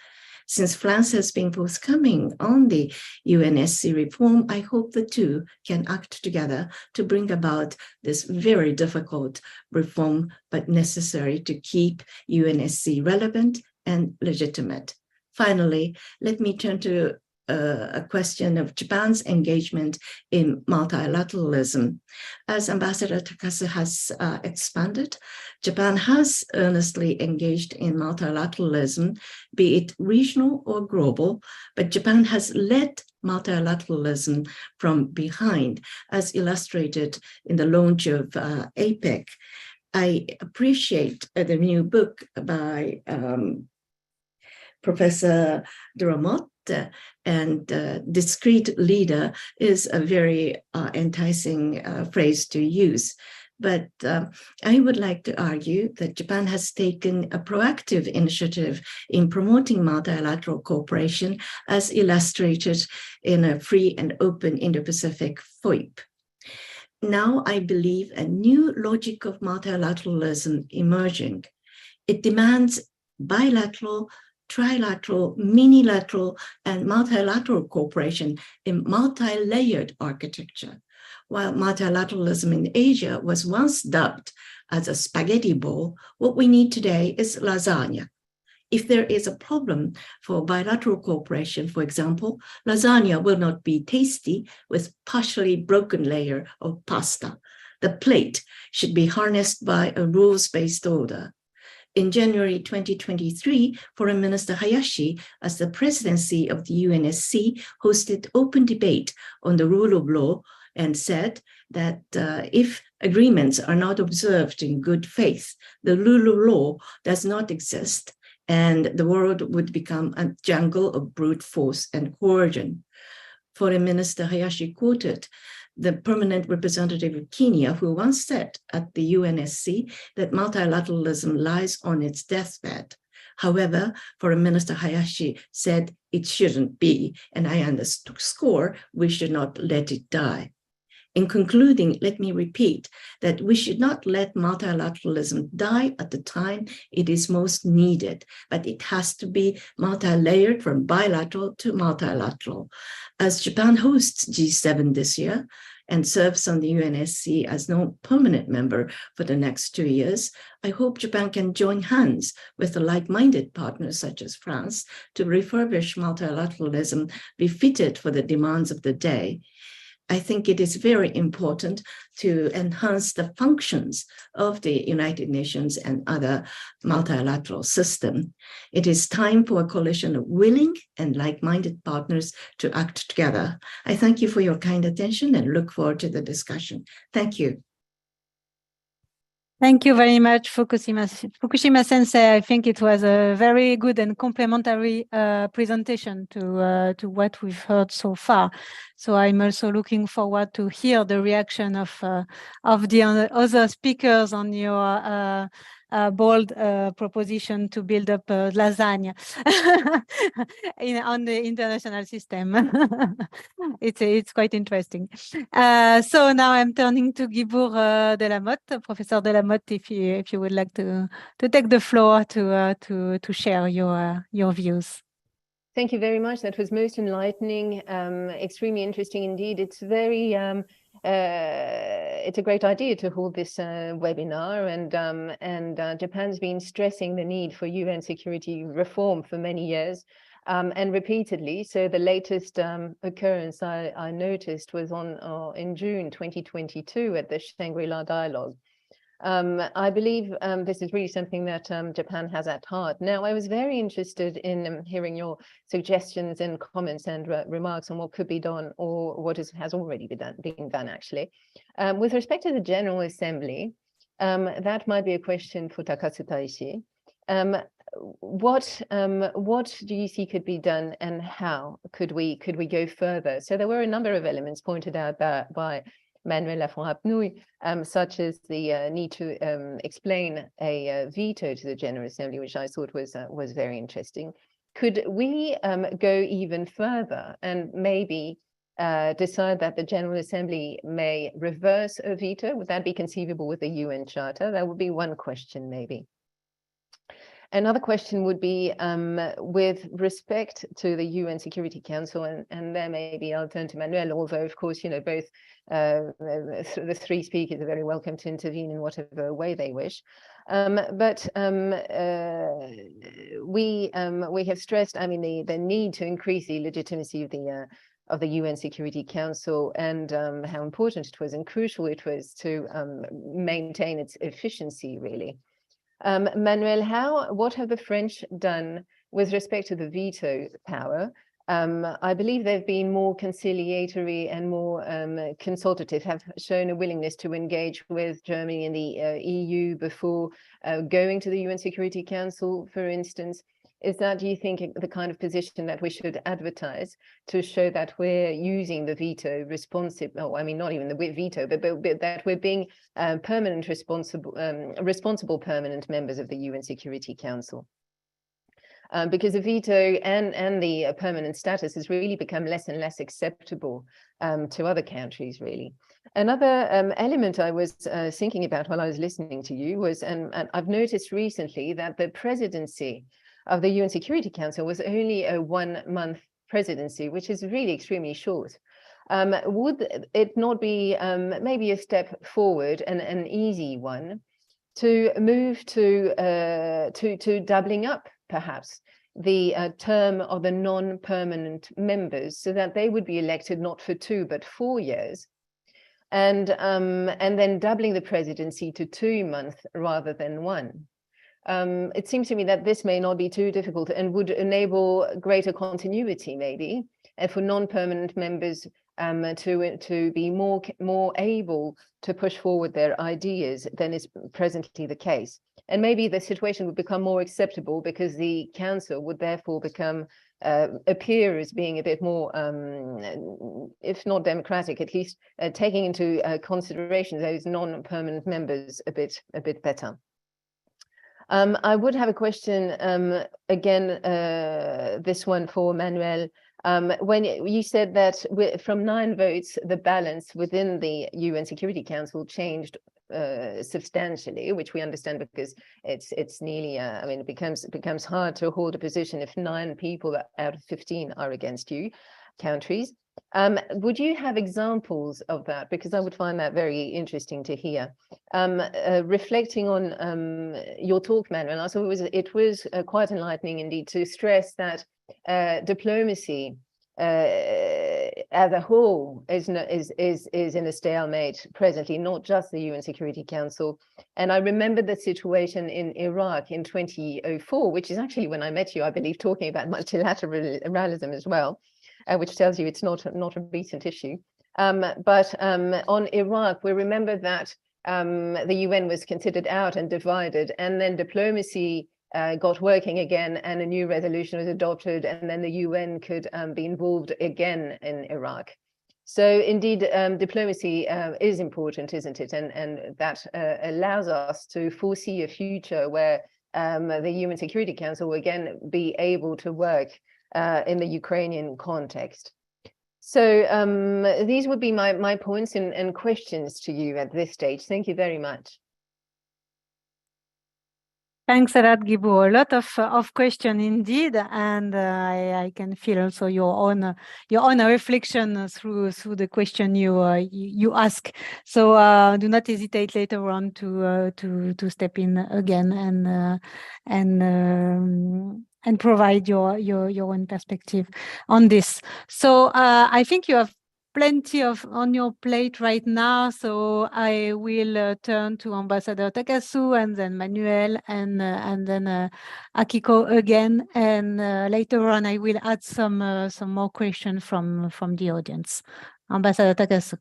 [SPEAKER 4] Since France has been forthcoming on the UNSC reform, I hope the two can act together to bring about this very difficult reform, but necessary to keep UNSC relevant and legitimate. Finally, let me turn to a question of Japan's engagement in multilateralism. As Ambassador Takasu has expanded, Japan has earnestly engaged in multilateralism, be it regional or global, but Japan has led multilateralism from behind, as illustrated in the launch of APEC. I appreciate the new book by Professor Duramotte, and discrete leader is a very enticing phrase to use. But I would like to argue that Japan has taken a proactive initiative in promoting multilateral cooperation, as illustrated in a free and open Indo-Pacific FOIP. Now I believe a new logic of multilateralism emerging. It demands bilateral, trilateral, minilateral, and multilateral cooperation in multi-layered architecture. While multilateralism in Asia was once dubbed as a spaghetti bowl, what we need today is lasagna. If there is a problem for bilateral cooperation, for example, lasagna will not be tasty with partially broken layer of pasta. The plate should be harnessed by a rules-based order. In January 2023, Foreign Minister Hayashi, as the presidency of the UNSC, hosted open debate on the rule of law and said that if agreements are not observed in good faith, the rule of law does not exist, and the world would become a jungle of brute force and coercion. Foreign Minister Hayashi quoted the permanent representative of Kenya, who once said at the UNSC that multilateralism lies on its deathbed. However, Foreign Minister Hayashi said it shouldn't be, and I underscore we should not let it die. In concluding, let me repeat that we should not let multilateralism die at the time it is most needed, but it has to be multi-layered from bilateral to multilateral. As Japan hosts G7 this year and serves on the UNSC as no permanent member for the next 2 years, I hope Japan can join hands with like-minded partners such as France to refurbish multilateralism befitted for the demands of the day. I think it is very important to enhance the functions of the United Nations and other multilateral system. It is time for a coalition of willing and like-minded partners to act together. I thank you for your kind attention and look forward to the discussion. Thank you.
[SPEAKER 1] Thank you very much, Fukushima-sensei. I think it was a very good and complementary presentation to what we've heard so far. So I'm also looking forward to hear the reaction of the other speakers on your bold proposition to build up lasagna on the international system. It's quite interesting. So now I'm turning to Guibourg Delamotte, Professor Delamotte, if you would like to take the floor to share your views.
[SPEAKER 5] Thank you very much. That was most enlightening, extremely interesting indeed. It's very, it's a great idea to hold this webinar, and Japan's been stressing the need for UN security reform for many years, and repeatedly. So the latest occurrence I noticed was in June 2022 at the Shangri-La Dialogue. I believe this is really something that Japan has at heart. Now, I was very interested in hearing your suggestions and comments and remarks on what could be done or what has already been done actually. With respect to the General Assembly, that might be a question for Takasu Taishi. What do you see could be done, and how could we go further? So there were a number of elements pointed out by Manuel Lafont-Rapnouil, such as the need to explain a veto to the General Assembly, which I thought was very interesting. Could we go even further and maybe decide that the General Assembly may reverse a veto? Would that be conceivable with the UN Charter? That would be one question, maybe. Another question would be with respect to the UN Security Council, and there maybe I'll turn to Manuel, although of course, you know, both the three speakers are very welcome to intervene in whatever way they wish. But we have stressed, I mean, the need to increase the legitimacy of the UN Security Council, and how important it was and crucial it was to maintain its efficiency, really. Manuel, what have the French done with respect to the veto power? I believe they've been more conciliatory and more consultative, have shown a willingness to engage with Germany and the EU before going to the UN Security Council, for instance. Is that, do you think, the kind of position that we should advertise to show that we're using the veto responsive, oh, I mean, not even the veto, but that we're being permanent responsible permanent members of the UN Security Council? Because the veto and the permanent status has really become less and less acceptable to other countries, really. Another element I was thinking about while I was listening to you was, and I've noticed recently that the presidency of the UN Security Council was only a 1-month presidency, which is really extremely short. Would it not be maybe a step forward and an easy one to move to doubling up perhaps the term of the non-permanent members, so that they would be elected not for 2 but 4 years, and then doubling the presidency to 2 months rather than 1? It seems to me that this may not be too difficult and would enable greater continuity, maybe, and for non-permanent members to be more able to push forward their ideas than is presently the case. And maybe the situation would become more acceptable because the council would therefore appear as being a bit more, if not democratic, at least taking into consideration those non-permanent members a bit better. I would have a question, again, this one for Manuel. When you said that from 9 votes, the balance within the UN Security Council changed substantially, which we understand because it's nearly, I mean, it becomes hard to hold a position if 9 people out of 15 are against you, countries. Would you have examples of that? Because I would find that very interesting to hear. Reflecting on your talk, Manuel, also it was quite enlightening indeed to stress that diplomacy as a whole is in a stalemate presently, not just the UN Security Council. And I remember the situation in Iraq in 2004, which is actually when I met you, I believe, talking about multilateralism as well. Which tells you it's not a recent issue. But on Iraq, we remember that the UN was considered out and divided, and then diplomacy got working again, and a new resolution was adopted, and then the UN could be involved again in Iraq. So indeed, diplomacy is important, isn't it? And that allows us to foresee a future where the UN Security Council will again be able to work in the Ukrainian context. So these would be my points and questions to you at this stage. Thank you very much.
[SPEAKER 1] Thanks a lot, Gibu. A lot of questions indeed, and I can feel also your own reflection through the question you ask. So do not hesitate later on to step in again and provide your own perspective on this. So I think you have plenty on your plate right now, so I will turn to Ambassador Takasu and then Manuel and then Akiko again, and later on I will add some more questions from the audience. Ambassador Takasu.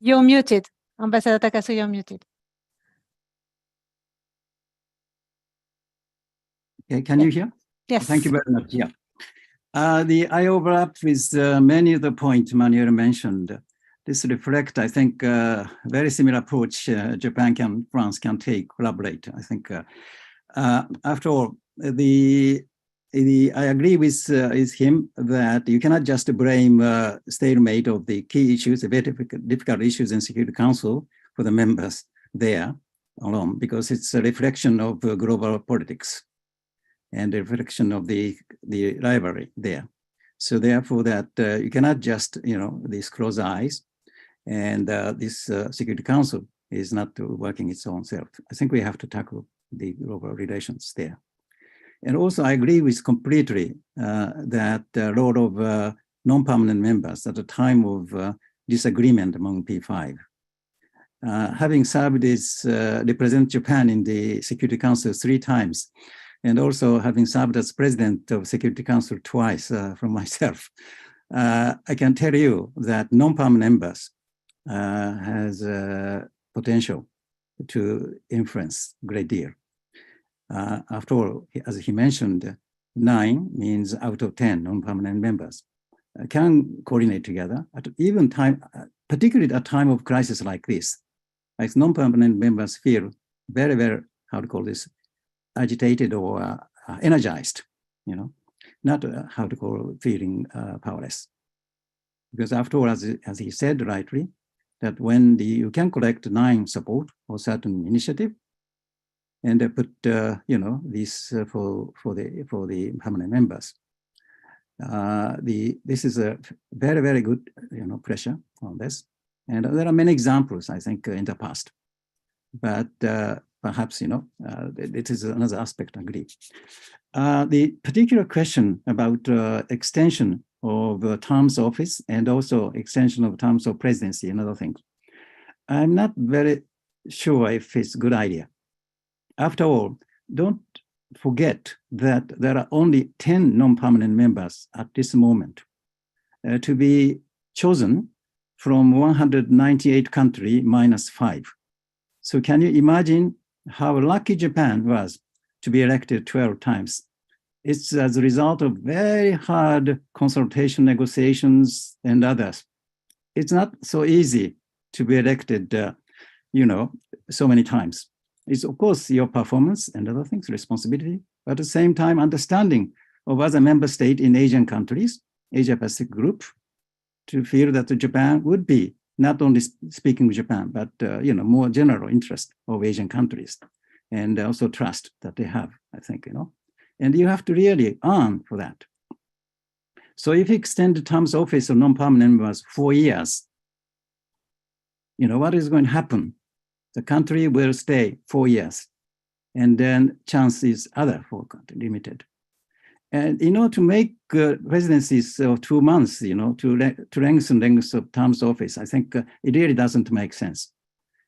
[SPEAKER 1] You're muted. Ambassador Takasu, you're muted.
[SPEAKER 2] Okay, can you hear?
[SPEAKER 1] Yes.
[SPEAKER 2] Thank you very much. Yeah. I overlap with many of the points Manuel mentioned. This reflects, I think, very similar approach Japan and France can take, collaborate. I think, after all, I agree with him that you cannot just blame stalemate of the key issues, the very difficult issues in Security Council for the members there alone, because it's a reflection of global politics and a reflection of the rivalry there. So therefore that you cannot just, these close eyes and this Security Council is not working its own self. I think we have to tackle the global relations there. And also I agree with completely that a lot of non-permanent members at the time of disagreement among P5, having served as represent Japan in the Security Council 3 times, and also having served as president of Security Council twice from myself, I can tell you that non-permanent members has potential to influence a great deal. After all, as he mentioned, 9 means out of 10 non-permanent members can coordinate together at even time, particularly at a time of crisis like this. Like non-permanent members feel very, very, how to call this, agitated or energized, not how to call feeling powerless. Because after all, as he said rightly, that when you can collect 9 support for certain initiative, and put this for the permanent members, this is a very, very good pressure on this, and there are many examples I think in the past, but perhaps it is another aspect. I agree. The particular question about extension of terms of office and also extension of terms of presidency and other things, I'm not very sure if it's a good idea. After all, don't forget that there are only 10 non-permanent members at this moment to be chosen from 198 countries minus 5. So can you imagine how lucky Japan was to be elected 12 times? It's as a result of very hard consultation, negotiations, and others. It's not so easy to be elected, so many times. It's of course your performance and other things, responsibility, but at the same time, understanding of other member states in Asian countries, Asia Pacific group, to feel that Japan would be not only speaking Japan, but more general interest of Asian countries, and also trust that they have, I think, and you have to really earn for that. So if you extend the terms of office of non-permanent members 4 years, what is going to happen? The country will stay 4 years, and then chances other for country limited. And to make presidencies of 2 months, to lengthen of terms of office, I think it really doesn't make sense.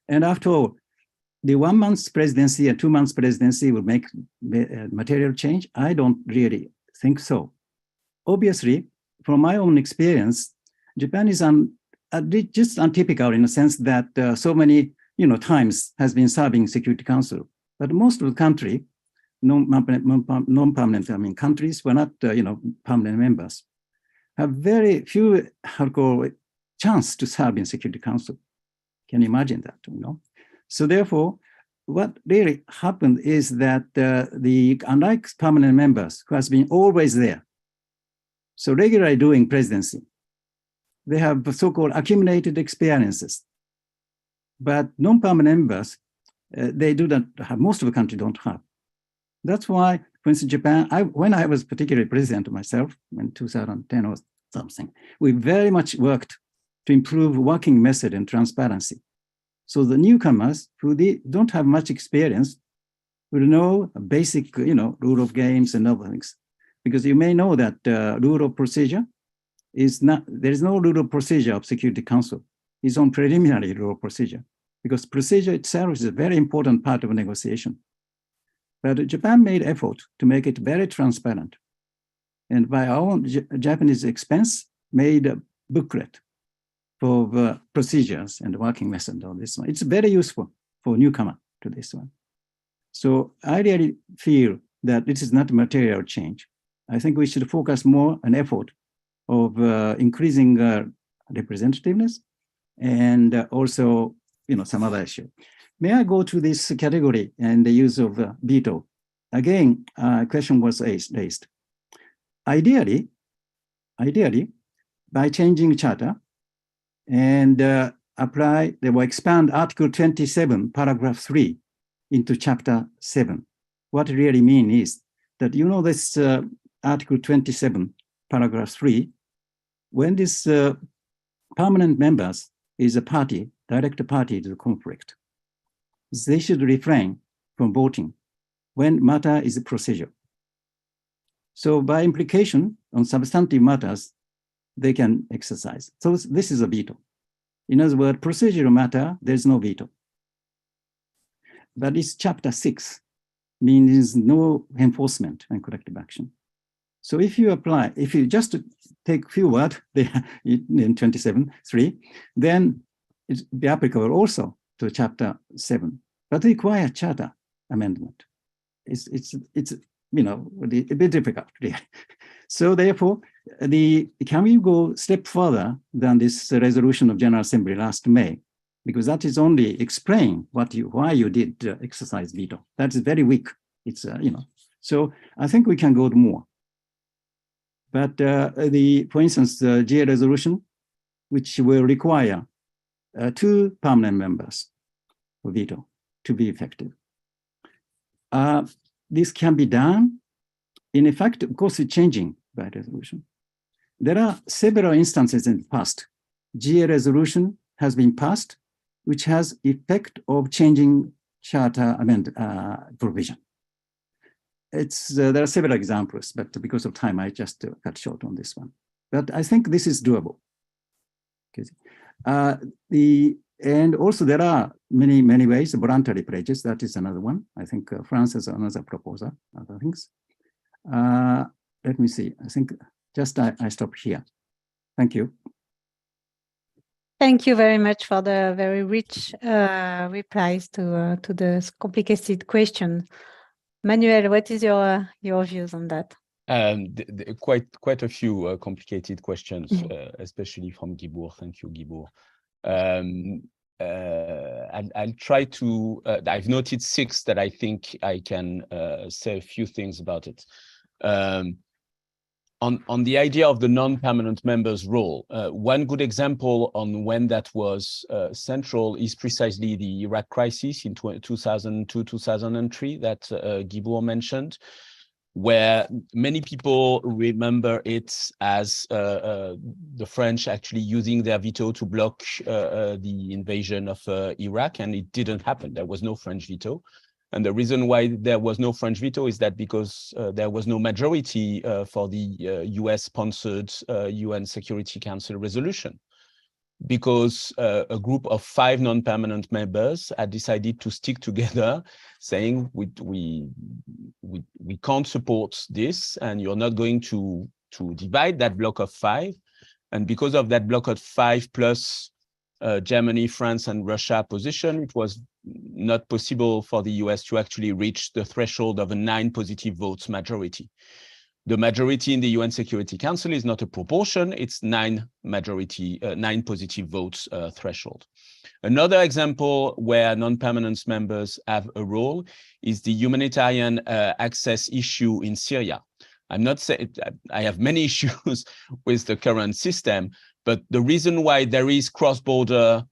[SPEAKER 2] And after all, the 1 month's presidency and 2 months presidency will make material change. I don't really think so. Obviously, from my own experience, Japan is just untypical in the sense that so many times has been serving Security Council, but most of the country non-permanent, I mean, countries who are not, permanent members, have very few, chance to serve in Security Council. Can you imagine that, So therefore, what really happened is that unlike permanent members who has been always there, so regularly doing presidency, they have so-called accumulated experiences. But non-permanent members, they do not have, most of the country don't have. That's why, for instance, Japan, when I was particularly president myself in 2010 or something, we very much worked to improve working method and transparency. So the newcomers who don't have much experience will know basic, rule of games and other things. Because you may know that rule of procedure is not, there is no rule of procedure of Security Council. It's on preliminary rule of procedure, because procedure itself is a very important part of a negotiation. But Japan made effort to make it very transparent. And by our own Japanese expense, made a booklet for procedures and working method on this one. It's very useful for newcomer to this one. So I really feel that this is not a material change. I think we should focus more on effort of increasing representativeness and also, some other issue. May I go to this category and the use of veto? Again, question was raised. Ideally, by changing charter and expand Article 27, paragraph 3 into Chapter 7. What it really means is that, this Article 27, paragraph 3, when this permanent members is a party, direct party to the conflict, they should refrain from voting when matter is a procedure. So by implication on substantive matters, they can exercise. So this is a veto. In other words, procedural matter, there's no veto. But it's Chapter 6, means no enforcement and corrective action. So if you just take a few words in 27.3, then it's be applicable also to Chapter 7, but require charter amendment. It's a bit difficult, really. So therefore, can we go a step further than this resolution of General Assembly last May? Because that is only explain why you did exercise veto. That is very weak. It's So I think we can go more. But for instance, the GA resolution, which will require 2 permanent members for veto to be effective. This can be done. In effect, of course, it's changing by resolution. There are several instances in the past. GA resolution has been passed, which has effect of changing charter provision. There are several examples, but because of time, I just cut short on this one. But I think this is doable. Okay. And also there are many ways, voluntary pledges, that is another one. I think France has another proposal, other things. Let me see, I think just I stop here. Thank you.
[SPEAKER 1] Thank you very much for the very rich replies to the complicated question. Manuel, what is your views on that?
[SPEAKER 3] Quite a few complicated questions, especially from Gibor. Thank you, Gibor. I'll try to, I've noted 6 that I think I can say a few things about it. On the idea of the non-permanent members' role, one good example on when that was central is precisely the Iraq crisis in 2002-2003 that Gibor mentioned, where many people remember it as the French actually using their veto to block the invasion of Iraq, and it didn't happen. There was no French veto. And the reason why there was no French veto is that because there was no majority for the US-sponsored UN Security Council resolution, because a group of 5 non-permanent members had decided to stick together, saying we can't support this, and you're not going to divide that block of 5. And because of that block of 5 plus Germany, France, and Russia position, it was not possible for the US to actually reach the threshold of a 9 positive votes majority. The majority in the UN Security Council is not a proportion, it's 9 positive votes threshold. Another example where non-permanent members have a role is the humanitarian access issue in Syria. I'm not saying I have many issues with the current system, but the reason why there is cross-border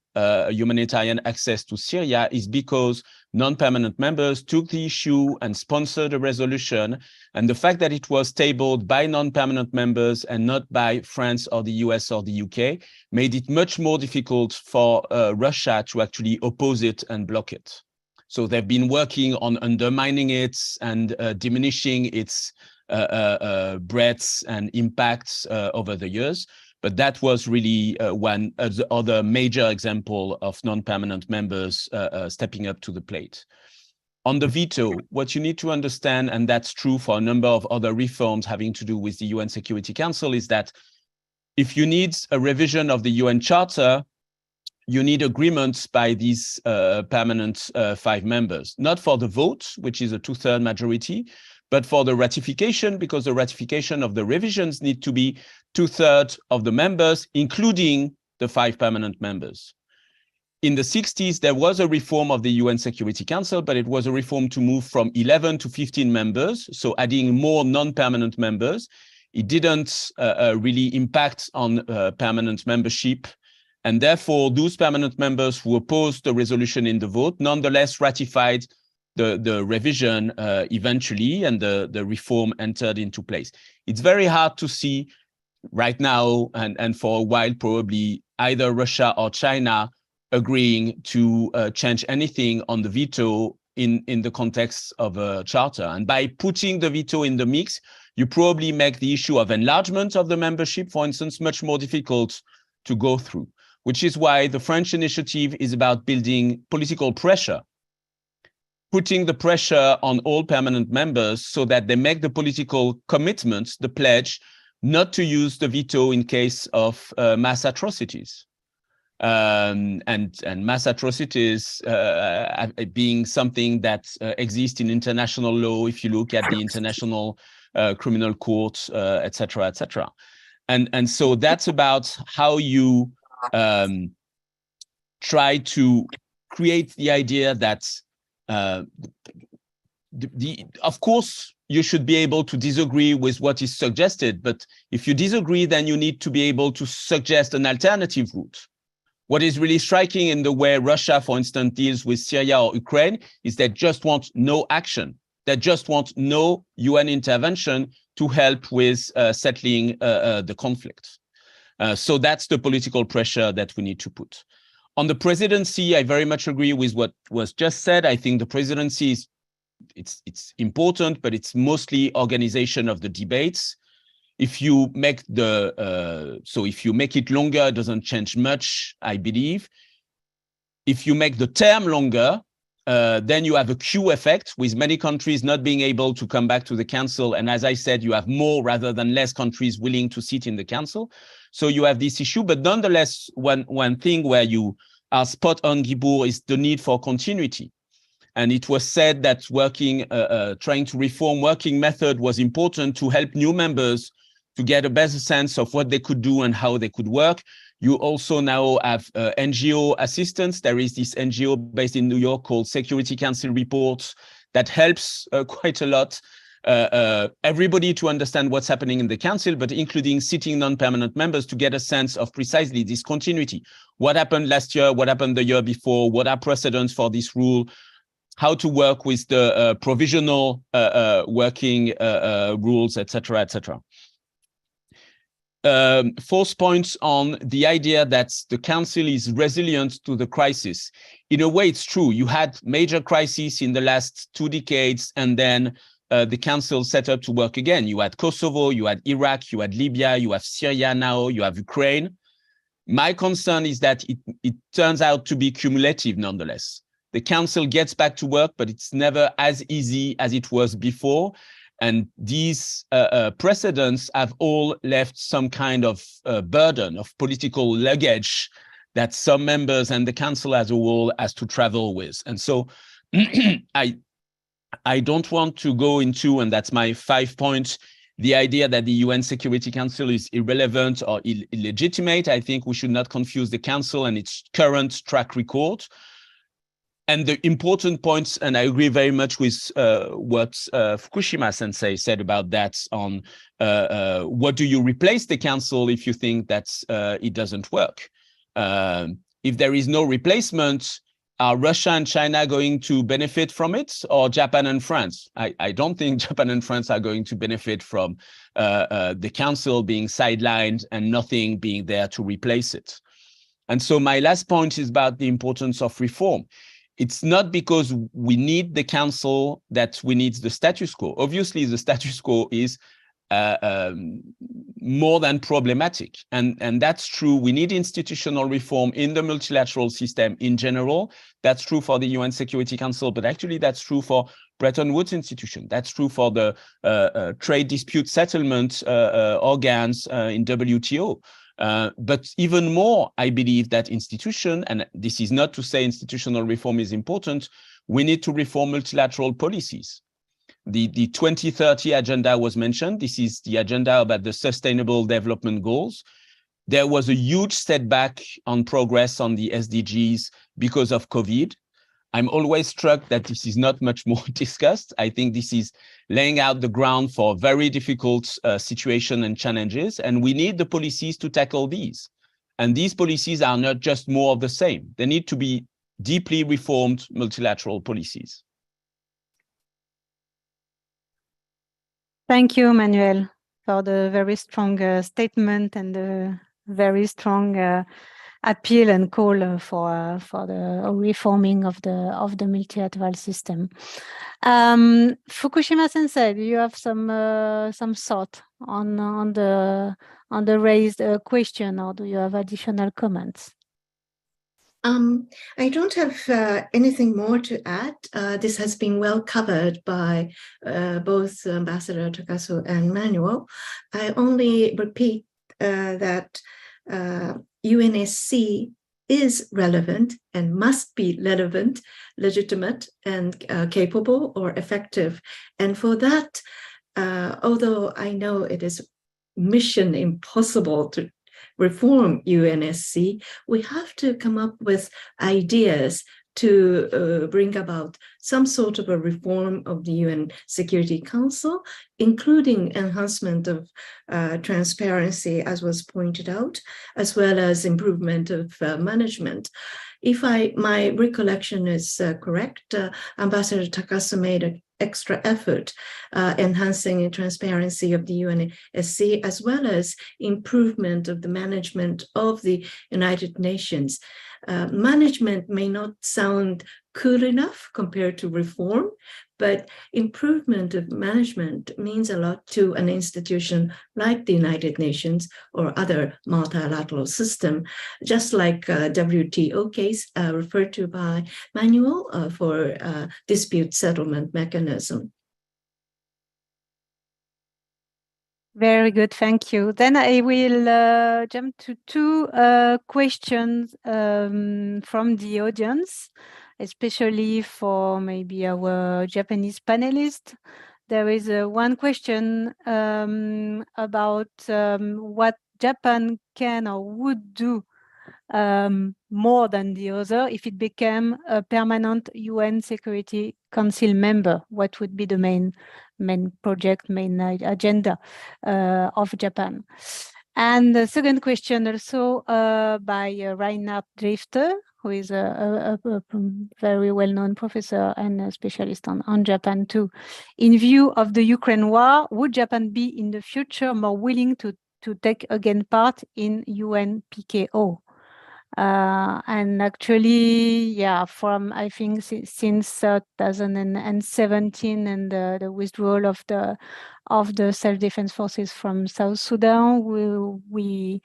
[SPEAKER 3] humanitarian access to Syria is because non-permanent members took the issue and sponsored a resolution. And the fact that it was tabled by non-permanent members and not by France or the US or the UK made it much more difficult for Russia to actually oppose it and block it. So they've been working on undermining it and diminishing its breadth and impacts over the years. But that was really one of the other major example of non-permanent members stepping up to the plate. On the veto, what you need to understand, and that's true for a number of other reforms having to do with the UN Security Council, is that if you need a revision of the UN Charter, you need agreements by these permanent 5 members, not for the vote, which is a 2/3 majority, but for the ratification, because the ratification of the revisions need to be 2/3 of the members, including the 5 permanent members. In the 60s, there was a reform of the UN Security Council, but it was a reform to move from 11 to 15 members, so adding more non-permanent members. It didn't really impact on permanent membership, and therefore those permanent members who opposed the resolution in the vote nonetheless ratified the revision eventually, and the reform entered into place. It's very hard to see right now, and for a while probably, either Russia or China agreeing to change anything on the veto in the context of a charter. And by putting the veto in the mix, you probably make the issue of enlargement of the membership, for instance, much more difficult to go through, which is why the French initiative is about building political pressure, putting the pressure on all permanent members so that they make the political commitment, the pledge, not to use the veto in case of mass atrocities. And mass atrocities being something that exists in international law, if you look at the International Criminal Court, et cetera, et cetera. And so that's about how you try to create the idea that of course, you should be able to disagree with what is suggested, but if you disagree, then you need to be able to suggest an alternative route. What is really striking in the way Russia, for instance, deals with Syria or Ukraine is they just want no action. They just want no UN intervention to help with settling the conflict. So that's the political pressure that we need to put. On the presidency, I very much agree with what was just said. I think the presidency is it's important, but it's mostly organization of the debates. If you make if you make it longer, it doesn't change much, I believe. If you make the term longer, then you have a queue effect with many countries not being able to come back to the council. And as I said, you have more rather than less countries willing to sit in the council. So you have this issue, but nonetheless, one thing where you are spot on, Guibourg, is the need for continuity. And it was said that trying to reform working method was important to help new members to get a better sense of what they could do and how they could work. You also now have NGO assistance. There is this NGO based in New York called Security Council Reports that helps quite a lot everybody to understand what's happening in the council, but including sitting non-permanent members to get a sense of precisely this continuity. What happened last year? What happened the year before? What are precedents for this rule? How to work with the provisional working rules, et cetera, et cetera. Fourth point on the idea that the council is resilient to the crisis. In a way, it's true. You had major crises in the last 2 decades, and then the council set up to work again. You had Kosovo, you had Iraq, you had Libya, you have Syria now, you have Ukraine. My concern is that it turns out to be cumulative nonetheless. The council gets back to work, but it's never as easy as it was before. And these precedents have all left some kind of burden of political luggage that some members and the council as a whole has to travel with. And so I don't want to go into, and that's my 5 points, the idea that the UN Security Council is irrelevant or illegitimate. I think we should not confuse the council and its current track record. And the important points, and I agree very much with what Fukushima Sensei said about that on what do you replace the council if you think that it doesn't work? If there is no replacement, are Russia and China going to benefit from it, or Japan and France? I don't think Japan and France are going to benefit from the council being sidelined and nothing being there to replace it. And so my last point is about the importance of reform. It's not because we need the council that we need the status quo. Obviously, the status quo is more than problematic. And that's true. We need institutional reform in the multilateral system in general. That's true for the UN Security Council, but actually that's true for Bretton Woods institution. That's true for the trade dispute settlement organs in WTO. But even more, I believe that institution, and this is not to say institutional reform is important, we need to reform multilateral policies. The 2030 agenda was mentioned. This is the agenda about the Sustainable Development Goals. There was a huge setback on progress on the SDGs because of COVID. I'm always struck that this is not much more discussed. I think this is laying out the ground for very difficult situation and challenges, and we need the policies to tackle these. And these policies are not just more of the same. They need to be deeply reformed multilateral policies.
[SPEAKER 1] Thank you, Manuel, for the very strong statement and the very strong appeal and call for the reforming of the multilateral system. Fukushima Sensei, do you have some thought on the raised question, or do you have additional comments?
[SPEAKER 4] I don't have anything more to add. This has been well covered by both Ambassador Takasu and Manuel. I only repeat that UNSC is relevant and must be relevant, legitimate, and capable or effective. And for that, although I know it is mission impossible to reform UNSC, we have to come up with ideas to bring about some sort of a reform of the UN Security Council, including enhancement of transparency, as was pointed out, as well as improvement of management. If my recollection is correct, Ambassador Takasu made an extra effort enhancing transparency of the UNSC, as well as improvement of the management of the United Nations. Management may not sound cool enough compared to reform, but improvement of management means a lot to an institution like the United Nations or other multilateral system, just like WTO case referred to by Manuel for dispute settlement mechanism.
[SPEAKER 1] Very good, thank you. Then I will jump to two questions from the audience, especially for maybe our Japanese panelists. There is one question about what Japan can or would do more than the other if it became a permanent UN Security Council member. What would be the main project, main agenda of Japan? And the second question also by Reinhard Drifter, who is a very well-known professor and a specialist on Japan too. In view of the Ukraine war, would Japan be in the future more willing to take again part in UN PKO? And actually, yeah, from I think since 2017 and the withdrawal of the self-defense forces from South Sudan, we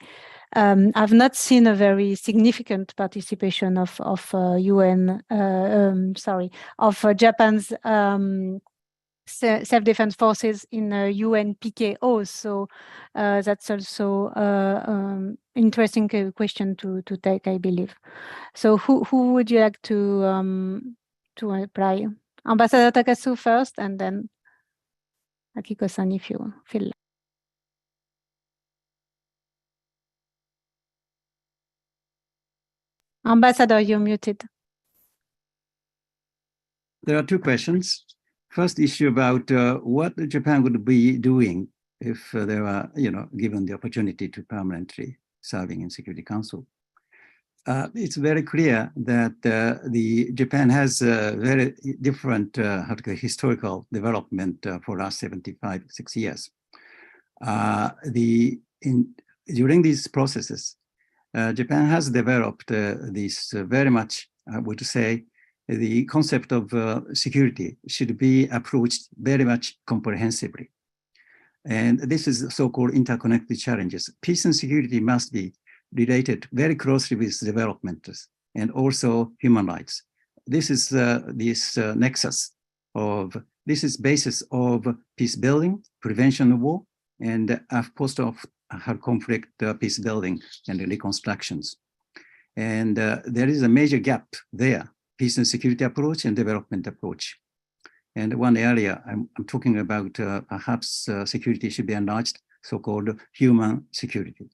[SPEAKER 1] have not seen a very significant participation of Japan's self-defense forces in UN PKOs. So that's also interesting question to take, I believe. So who would you like to reply? Ambassador Takasu first, and then Akiko-san, if you feel like. Ambassador, you're muted.
[SPEAKER 2] There are two questions. First issue about what Japan would be doing if they were, given the opportunity to permanently serving in Security Council. It's very clear that Japan has a very different historical development for the last 6 years. During these processes, Japan has developed this very much, I would say, the concept of security should be approached very much comprehensively. And this is so-called interconnected challenges. Peace and security must be related very closely with development and also human rights. This is this basis of peace building, prevention of war, and post-conflict peace building and reconstructions. And there is a major gap there, peace and security approach and development approach. And one area I'm talking about, perhaps security should be enlarged, so-called human security.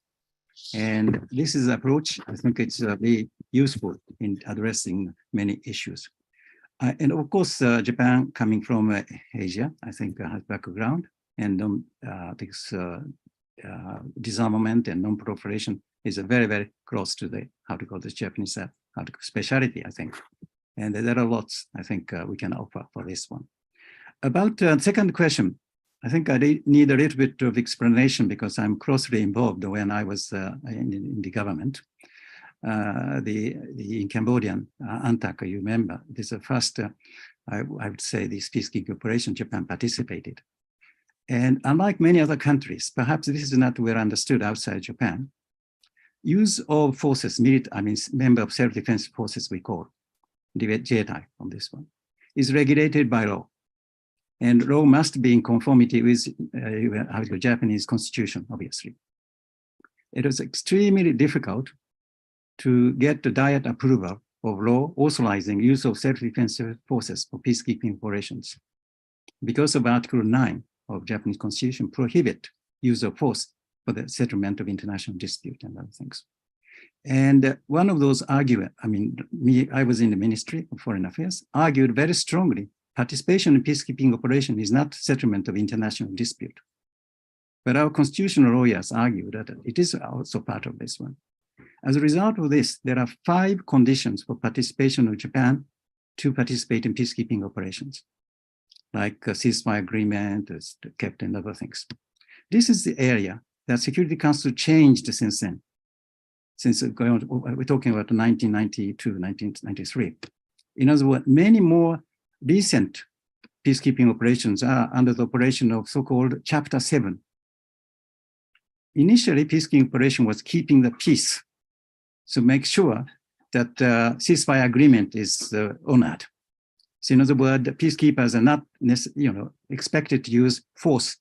[SPEAKER 2] And this is approach, I think it's very useful in addressing many issues. And of course, Japan, coming from Asia, I think has background, and this disarmament and non-proliferation is very, very close to the, Japanese specialty, I think. And there are lots, I think, we can offer for this one. About the second question, I think I need a little bit of explanation because I'm closely involved when I was in the government. In Cambodian, ANTAC, you remember, this is the first, I would say, this peacekeeping operation Japan participated. And unlike many other countries, perhaps this is not well understood outside Japan, use of forces, member of self-defense forces we call, JETAI on this one, is regulated by law. And law must be in conformity with the Japanese constitution, obviously. It was extremely difficult to get the Diet approval of law authorizing use of self-defense forces for peacekeeping operations. Because of Article 9 of Japanese constitution prohibit use of force for the settlement of international dispute and other things. And one of those argued, I was in the Ministry of Foreign Affairs, argued very strongly participation in peacekeeping operation is not settlement of international dispute. But our constitutional lawyers argue that it is also part of this one. As a result of this, there are 5 conditions for participation of Japan to participate in peacekeeping operations, like a ceasefire agreement, kept and other things. This is the area that Security Council changed since then. Since we're talking about 1992, 1993. In other words, many more recent peacekeeping operations are under the operation of so-called Chapter 7. Initially, peacekeeping operation was keeping the peace, so make sure that ceasefire agreement is honored. So in other words, peacekeepers are not expected to use force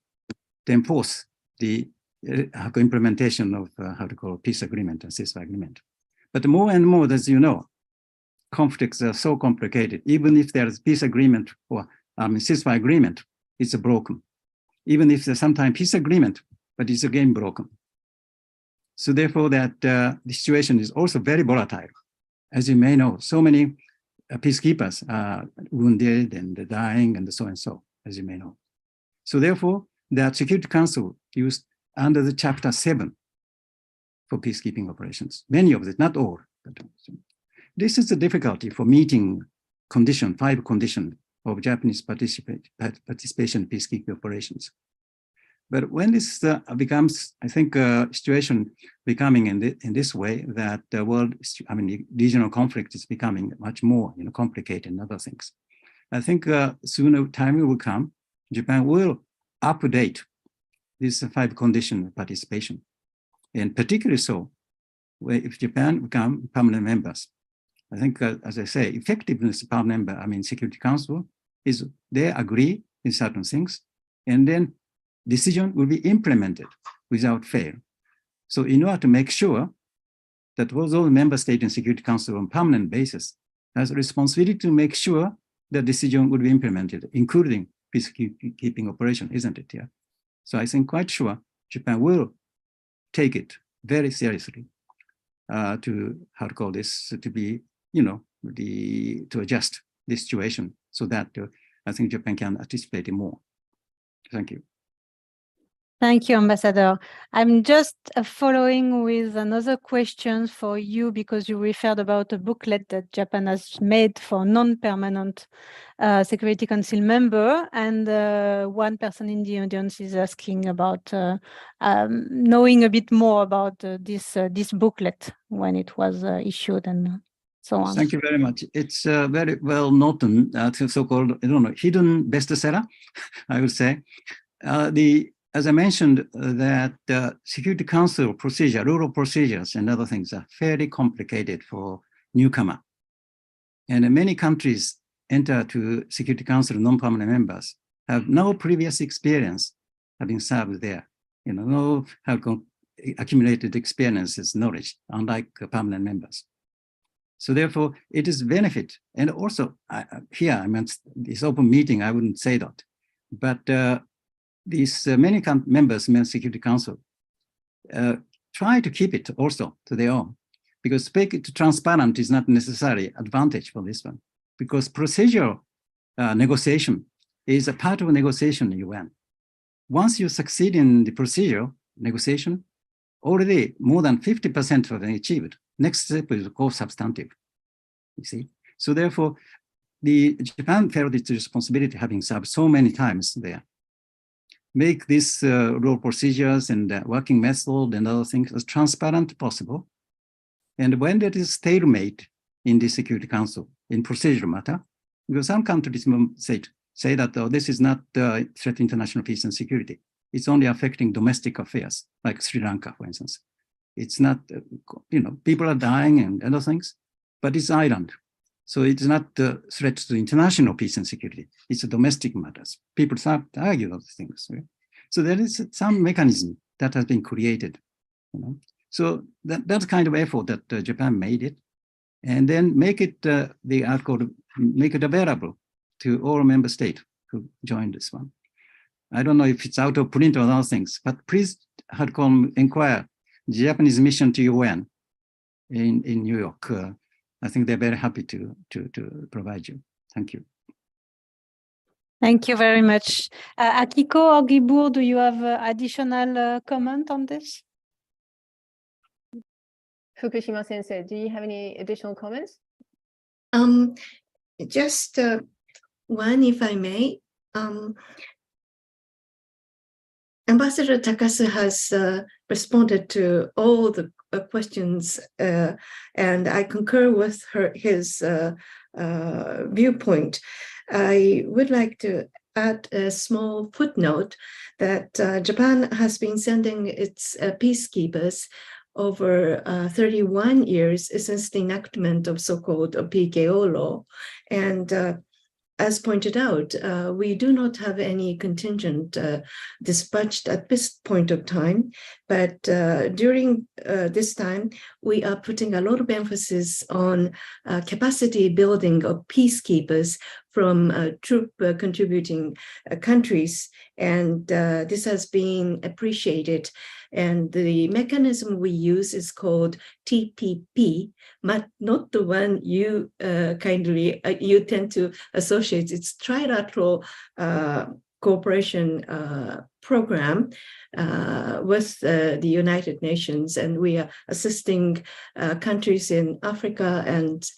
[SPEAKER 2] to enforce the implementation of peace agreement and ceasefire agreement. But more and more, as you know, conflicts are so complicated. Even if there's peace agreement or ceasefire agreement, it's broken. Even if there's sometimes peace agreement, but it's again broken. So therefore, that the situation is also very volatile. As you may know, so many peacekeepers are wounded and dying and so, as you may know. So therefore, the Security Council used under the Chapter 7 for peacekeeping operations. Many of it, not all. But this is the difficulty for meeting 5 conditions of Japanese participation in peacekeeping operations. But when this becomes, I think, situation becoming in this way that the world, regional conflict is becoming much more complicated and other things. I think sooner time will come, Japan will update these 5 conditions of participation. And particularly so, if Japan become permanent members. I think, as I say, effectiveness of permanent member, Security Council, is they agree in certain things, and then decision will be implemented without fail. So in order to make sure that all member states in Security Council on permanent basis has a responsibility to make sure the decision will be implemented, including peacekeeping operation, isn't it? Yeah. So I think quite sure Japan will take it very seriously to how to call this to be, to adjust the situation so that I think Japan can participate more. Thank you.
[SPEAKER 1] Thank you, Ambassador. I'm just following with another question for you because you referred about a booklet that Japan has made for non-permanent Security Council member, and one person in the audience is asking about knowing a bit more about this booklet when it was issued and so on.
[SPEAKER 2] Thank you very much. It's very well known, so-called, hidden bestseller, I would say. As I mentioned, that the Security Council procedure, rule of procedures and other things are fairly complicated for newcomer. And many countries enter to Security Council non-permanent members have no previous experience having served there, no accumulated experiences, knowledge, unlike permanent members. So therefore, it is benefit. And also, here, I meant this open meeting, I wouldn't say that. But these many members in Security Council try to keep it also to their own, because make it transparent is not necessarily advantage for this one, because procedural negotiation is a part of negotiation in UN. Once you succeed in the procedural negotiation, already more than 50% have been achieved. Next step is called substantive, you see. So therefore, Japan felt its responsibility having served so many times there. Make this rule procedures and working method and other things as transparent as possible. And when there is stalemate in the Security Council in procedural matter, because some countries say that this is not a threat to international peace and security. It's only affecting domestic affairs, like Sri Lanka, for instance. It's not, people are dying and other things, but it's island. So it's not a threat to international peace and security. It's domestic matters. People start to argue those things. Right? So there is some mechanism that has been created. So that's kind of effort that Japan made it, and then make it make it available to all member states who joined this one. I don't know if it's out of print or other things, but please inquire the Japanese mission to UN in New York. I think they're very happy to provide you. Thank you.
[SPEAKER 1] Thank you very much. Akiko or Gibur, do you have additional comment on this?
[SPEAKER 5] Fukushima Sensei, do you have any additional comments?
[SPEAKER 4] Just one, if I may. Ambassador Takasu has responded to all the questions, and I concur with his viewpoint. I would like to add a small footnote that Japan has been sending its peacekeepers over 31 years since the enactment of so-called PKO law. And as pointed out, we do not have any contingent dispatched at this point of time, but during this time, we are putting a lot of emphasis on capacity building of peacekeepers from troop contributing countries, and this has been appreciated. And the mechanism we use is called TPP, but not the one you kindly, you tend to associate. It's trilateral cooperation program with the United Nations, and we are assisting countries in Africa and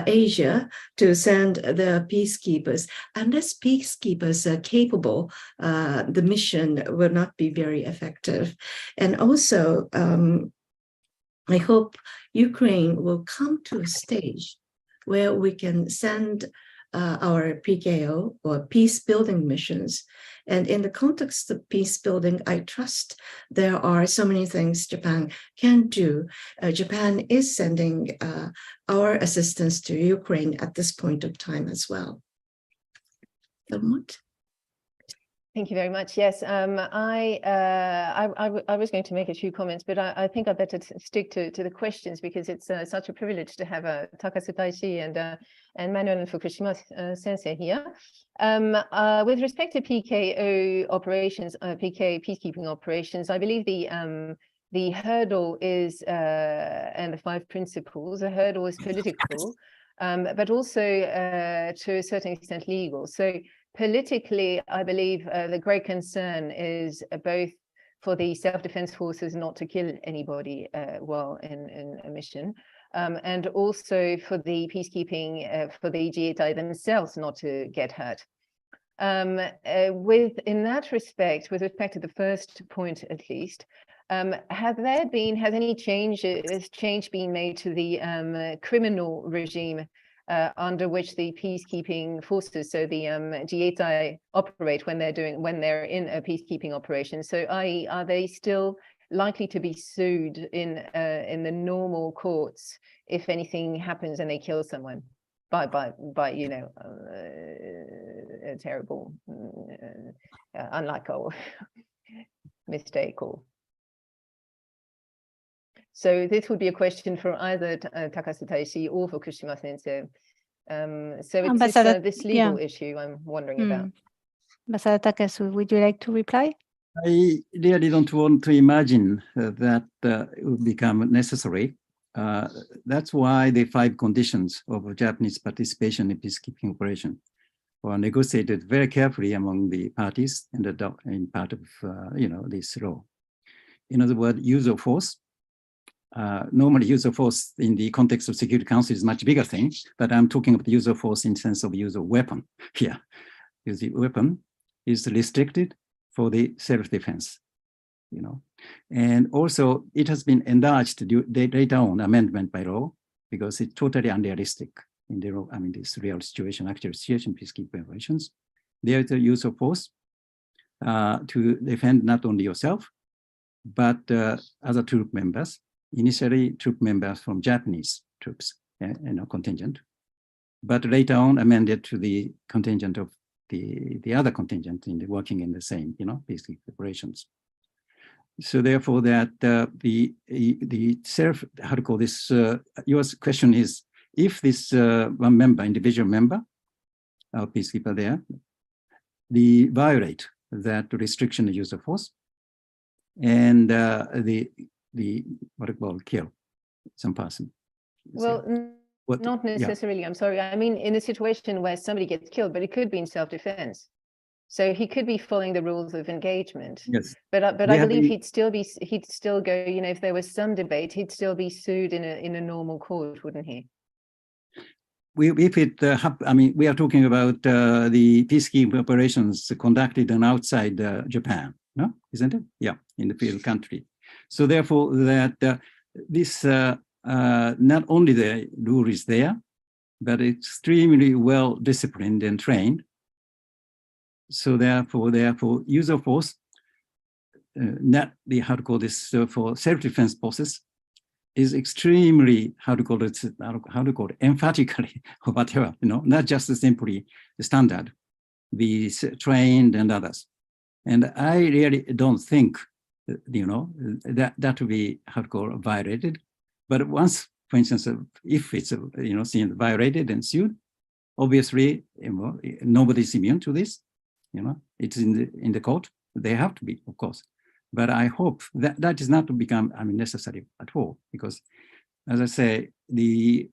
[SPEAKER 4] Asia to send their peacekeepers. Unless peacekeepers are capable, the mission will not be very effective. And also, I hope Ukraine will come to a stage where we can send our PKO or peace building missions. And in the context of peace building, I trust there are so many things Japan can do. Japan is sending our assistance to Ukraine at this point of time as well. Helmut?
[SPEAKER 5] Thank you very much. Yes, I was going to make a few comments, but I think I better stick to the questions, because it's such a privilege to have Takasu Taishi and Manuel Fukushima Sensei here. With respect to PKO operations, PK peacekeeping operations, I believe the hurdle is, and the 5 principles, the hurdle is political, but also to a certain extent legal. So politically, I believe the great concern is both for the self-defense forces not to kill anybody while in a mission, and also for the peacekeeping, for the Jieitai themselves not to get hurt. In that respect, with respect to the first point at least, has any change been made to the criminal regime under which the peacekeeping forces, so the Jieitai, operate when they're in a peacekeeping operation? So are they still likely to be sued in the normal courts if anything happens and they kill someone by you know, a terrible unluck or mistake? Or so this would be a question for either Takasu Taishi or Fukushima Sensei. So it's this legal issue I'm wondering about.
[SPEAKER 1] Ambassador Takasu, would you like to reply?
[SPEAKER 2] I really don't want to imagine that it would become necessary. That's why the 5 conditions of Japanese participation in peacekeeping operation were negotiated very carefully among the parties and in part of this law. In other words, use of force. Normally, use of force in the context of Security Council is much bigger thing, but I'm talking about the use of force in sense of use of weapon here. Use the weapon is restricted for the self-defense, and also it has been enlarged later on amendment by law, because it's totally unrealistic in the this real situation, actual situation, peacekeeping operations. There is the use of force to defend not only yourself, but other troop members. Initially, troop members from Japanese troops, contingent, but later on amended to the contingent of the other contingent working in the same, peacekeeping operations. So therefore, that the self, how to call this? Your question is, if this one member, individual member, our peacekeeper there, they violate that restriction of use of force, and what it called kill some person.
[SPEAKER 5] Well, not necessarily. Yeah. I'm sorry. I mean, in a situation where somebody gets killed, but it could be in self-defense. So he could be following the rules of engagement.
[SPEAKER 2] Yes.
[SPEAKER 5] But I believe he'd still go. If there was some debate, he'd still be sued in a normal court, wouldn't he?
[SPEAKER 2] If it we are talking about the peacekeeping operations conducted outside Japan, no, isn't it? Yeah, in the field country. So therefore, that this not only the rule is there, but extremely well disciplined and trained. So therefore, use of force, not the for self-defense process, is extremely emphatically or whatever, not just simply the standard, the trained and others. And I really don't think that will be violated. But once, for instance, if it's seen violated and sued, obviously nobody's immune to this. It's in the court. They have to be, of course. But I hope that is not to become necessary at all, because, as I say, the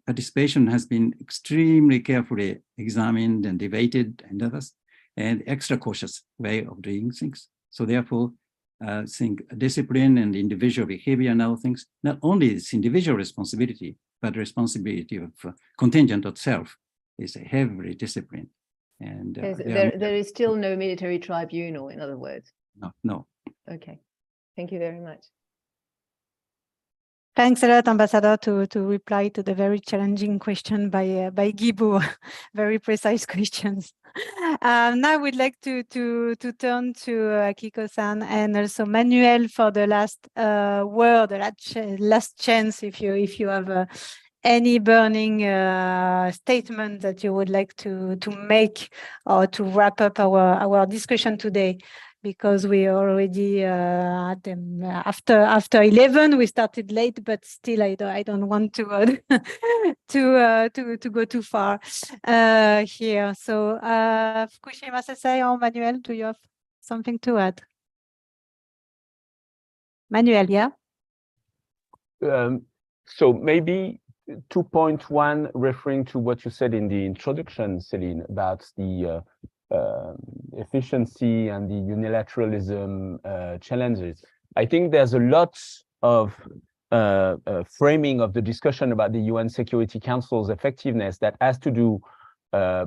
[SPEAKER 2] participation has been extremely carefully examined and debated and others, and extra cautious way of doing things. So therefore, I think discipline and individual behavior and other things, not only its individual responsibility, but responsibility of contingent itself is heavily disciplined. And
[SPEAKER 5] there is still no military tribunal, in other words.
[SPEAKER 2] No.
[SPEAKER 5] Okay, thank you very much.
[SPEAKER 1] Thanks a lot, Ambassador, to reply to the very challenging question by Gibu, very precise questions. Now we'd like to turn to Akiko-san and also Manuel for the last word, the last chance, if you have any burning statement that you would like to make or to wrap up our discussion today? Because we already after 11, we started late, but still I don't want to to go too far here. So Fukushima Sensei or Manuel, do you have something to add? Manuel, yeah.
[SPEAKER 3] So maybe 2.1, referring to what you said in the introduction, Céline, about the efficiency and the unilateralism challenges. I think there's a lot of framing of the discussion about the UN Security Council's effectiveness that has to do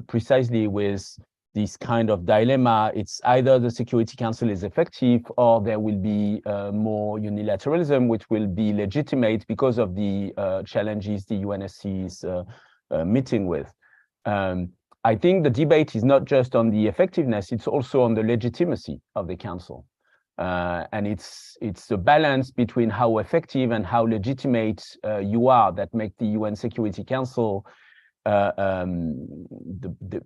[SPEAKER 3] precisely with this kind of dilemma. It's either the Security Council is effective or there will be more unilateralism, which will be legitimate because of the challenges the UNSC is meeting with. I think the debate is not just on the effectiveness, it's also on the legitimacy of the Council. And it's a balance between how effective and how legitimate you are that make the UN Security Council the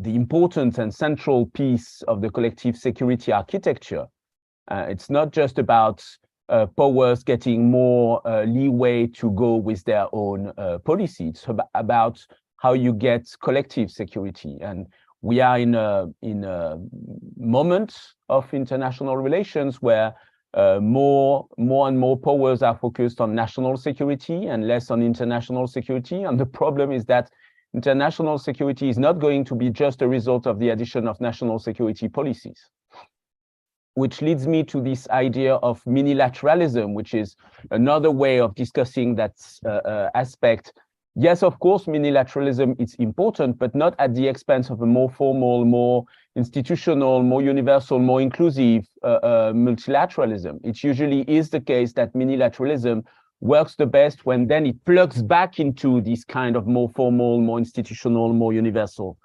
[SPEAKER 3] important and central piece of the collective security architecture. It's not just about powers getting more leeway to go with their own policy. It's about how you get collective security. And we are in a moment of international relations where more and more powers are focused on national security and less on international security. And the problem is that international security is not going to be just a result of the addition of national security policies, which leads me to this idea of multilateralism, which is another way of discussing that aspect. Yes, of course, multilateralism is important, but not at the expense of a more formal, more institutional, more universal, more inclusive multilateralism. It usually is the case that multilateralism works the best when then it plugs back into this kind of more formal, more institutional, more universal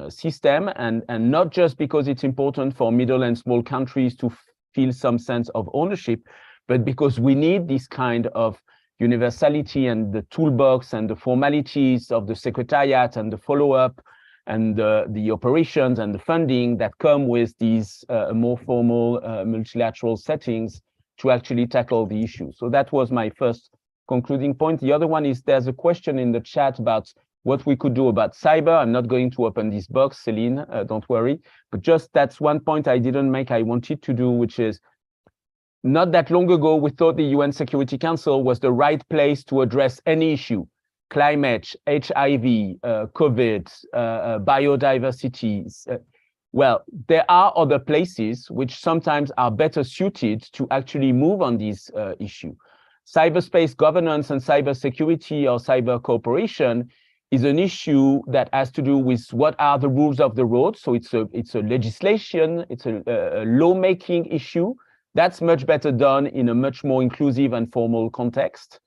[SPEAKER 3] system, and not just because it's important for middle and small countries to feel some sense of ownership, but because we need this kind of universality and the toolbox and the formalities of the secretariat and the follow-up and the operations and the funding that come with these more formal multilateral settings to actually tackle the issue. So that was my first concluding point. The other one is there's a question in the chat about what we could do about cyber. I'm not going to open this box, Céline, don't worry. But just that's one point I didn't make, I wanted to do, which is not that long ago, we thought the UN Security Council was the right place to address any issue: climate, HIV, COVID, biodiversity. Well, there are other places which sometimes are better suited to actually move on this issue. Cyberspace governance and cybersecurity or cyber cooperation is an issue that has to do with what are the rules of the road. So it's a legislation, it's a lawmaking issue. That's much better done in a much more inclusive and formal context.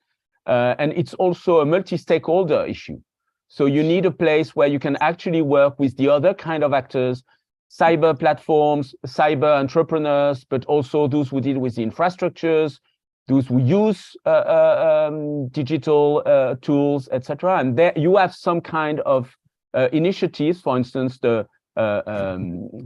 [SPEAKER 3] And it's also a multi-stakeholder issue. So you need a place where you can actually work with the other kind of actors, cyber platforms, cyber entrepreneurs, but also those who deal with the infrastructures, those who use digital tools, etc. And there you have some kind of initiatives, for instance, the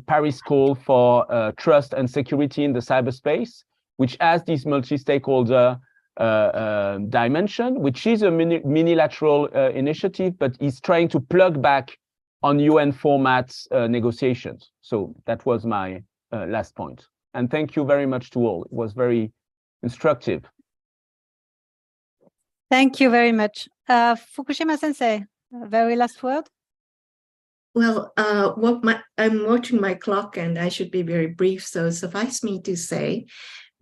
[SPEAKER 3] Paris Call for Trust and Security in the Cyberspace, which has this multi-stakeholder dimension, which is a multilateral initiative, but is trying to plug back on UN formats negotiations. So that was my last point. And thank you very much to all. It was very instructive.
[SPEAKER 1] Thank you very much. Fukushima Sensei, very last word.
[SPEAKER 4] Well, I'm watching my clock and I should be very brief. So suffice me to say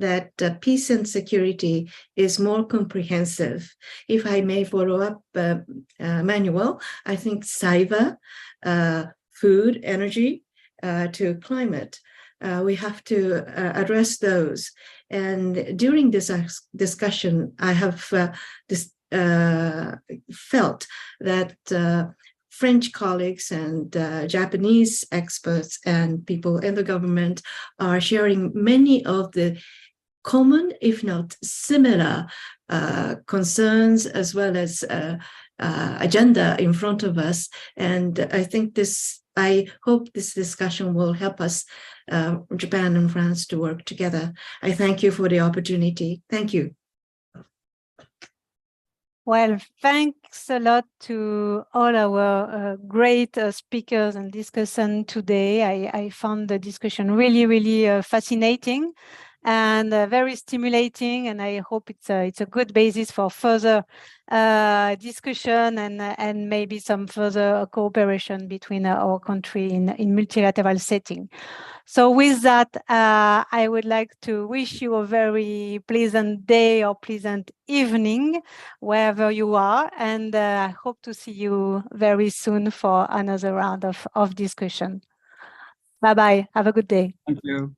[SPEAKER 4] that peace and security is more comprehensive. If I may follow up, Manuel, I think cyber, food, energy, to climate, we have to address those. And during this discussion, I have felt that French colleagues and Japanese experts and people in the government are sharing many of the common, if not similar, concerns as well as agenda in front of us. And I hope this discussion will help us, Japan and France, to work together. I thank you for the opportunity. Thank you.
[SPEAKER 1] Well, thanks a lot to all our great speakers and discussants today. I found the discussion really, really fascinating and very stimulating, and I hope it's a good basis for further discussion and maybe some further cooperation between our country in multilateral setting. So with that, I would like to wish you a very pleasant day or pleasant evening, wherever you are. And I hope to see you very soon for another round of discussion. Bye-bye. Have a good day.
[SPEAKER 2] Thank you.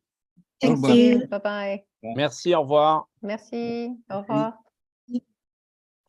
[SPEAKER 4] Thank
[SPEAKER 2] Au revoir.
[SPEAKER 4] you.
[SPEAKER 5] Bye-bye.
[SPEAKER 3] Merci, au revoir.
[SPEAKER 5] Merci. Au revoir.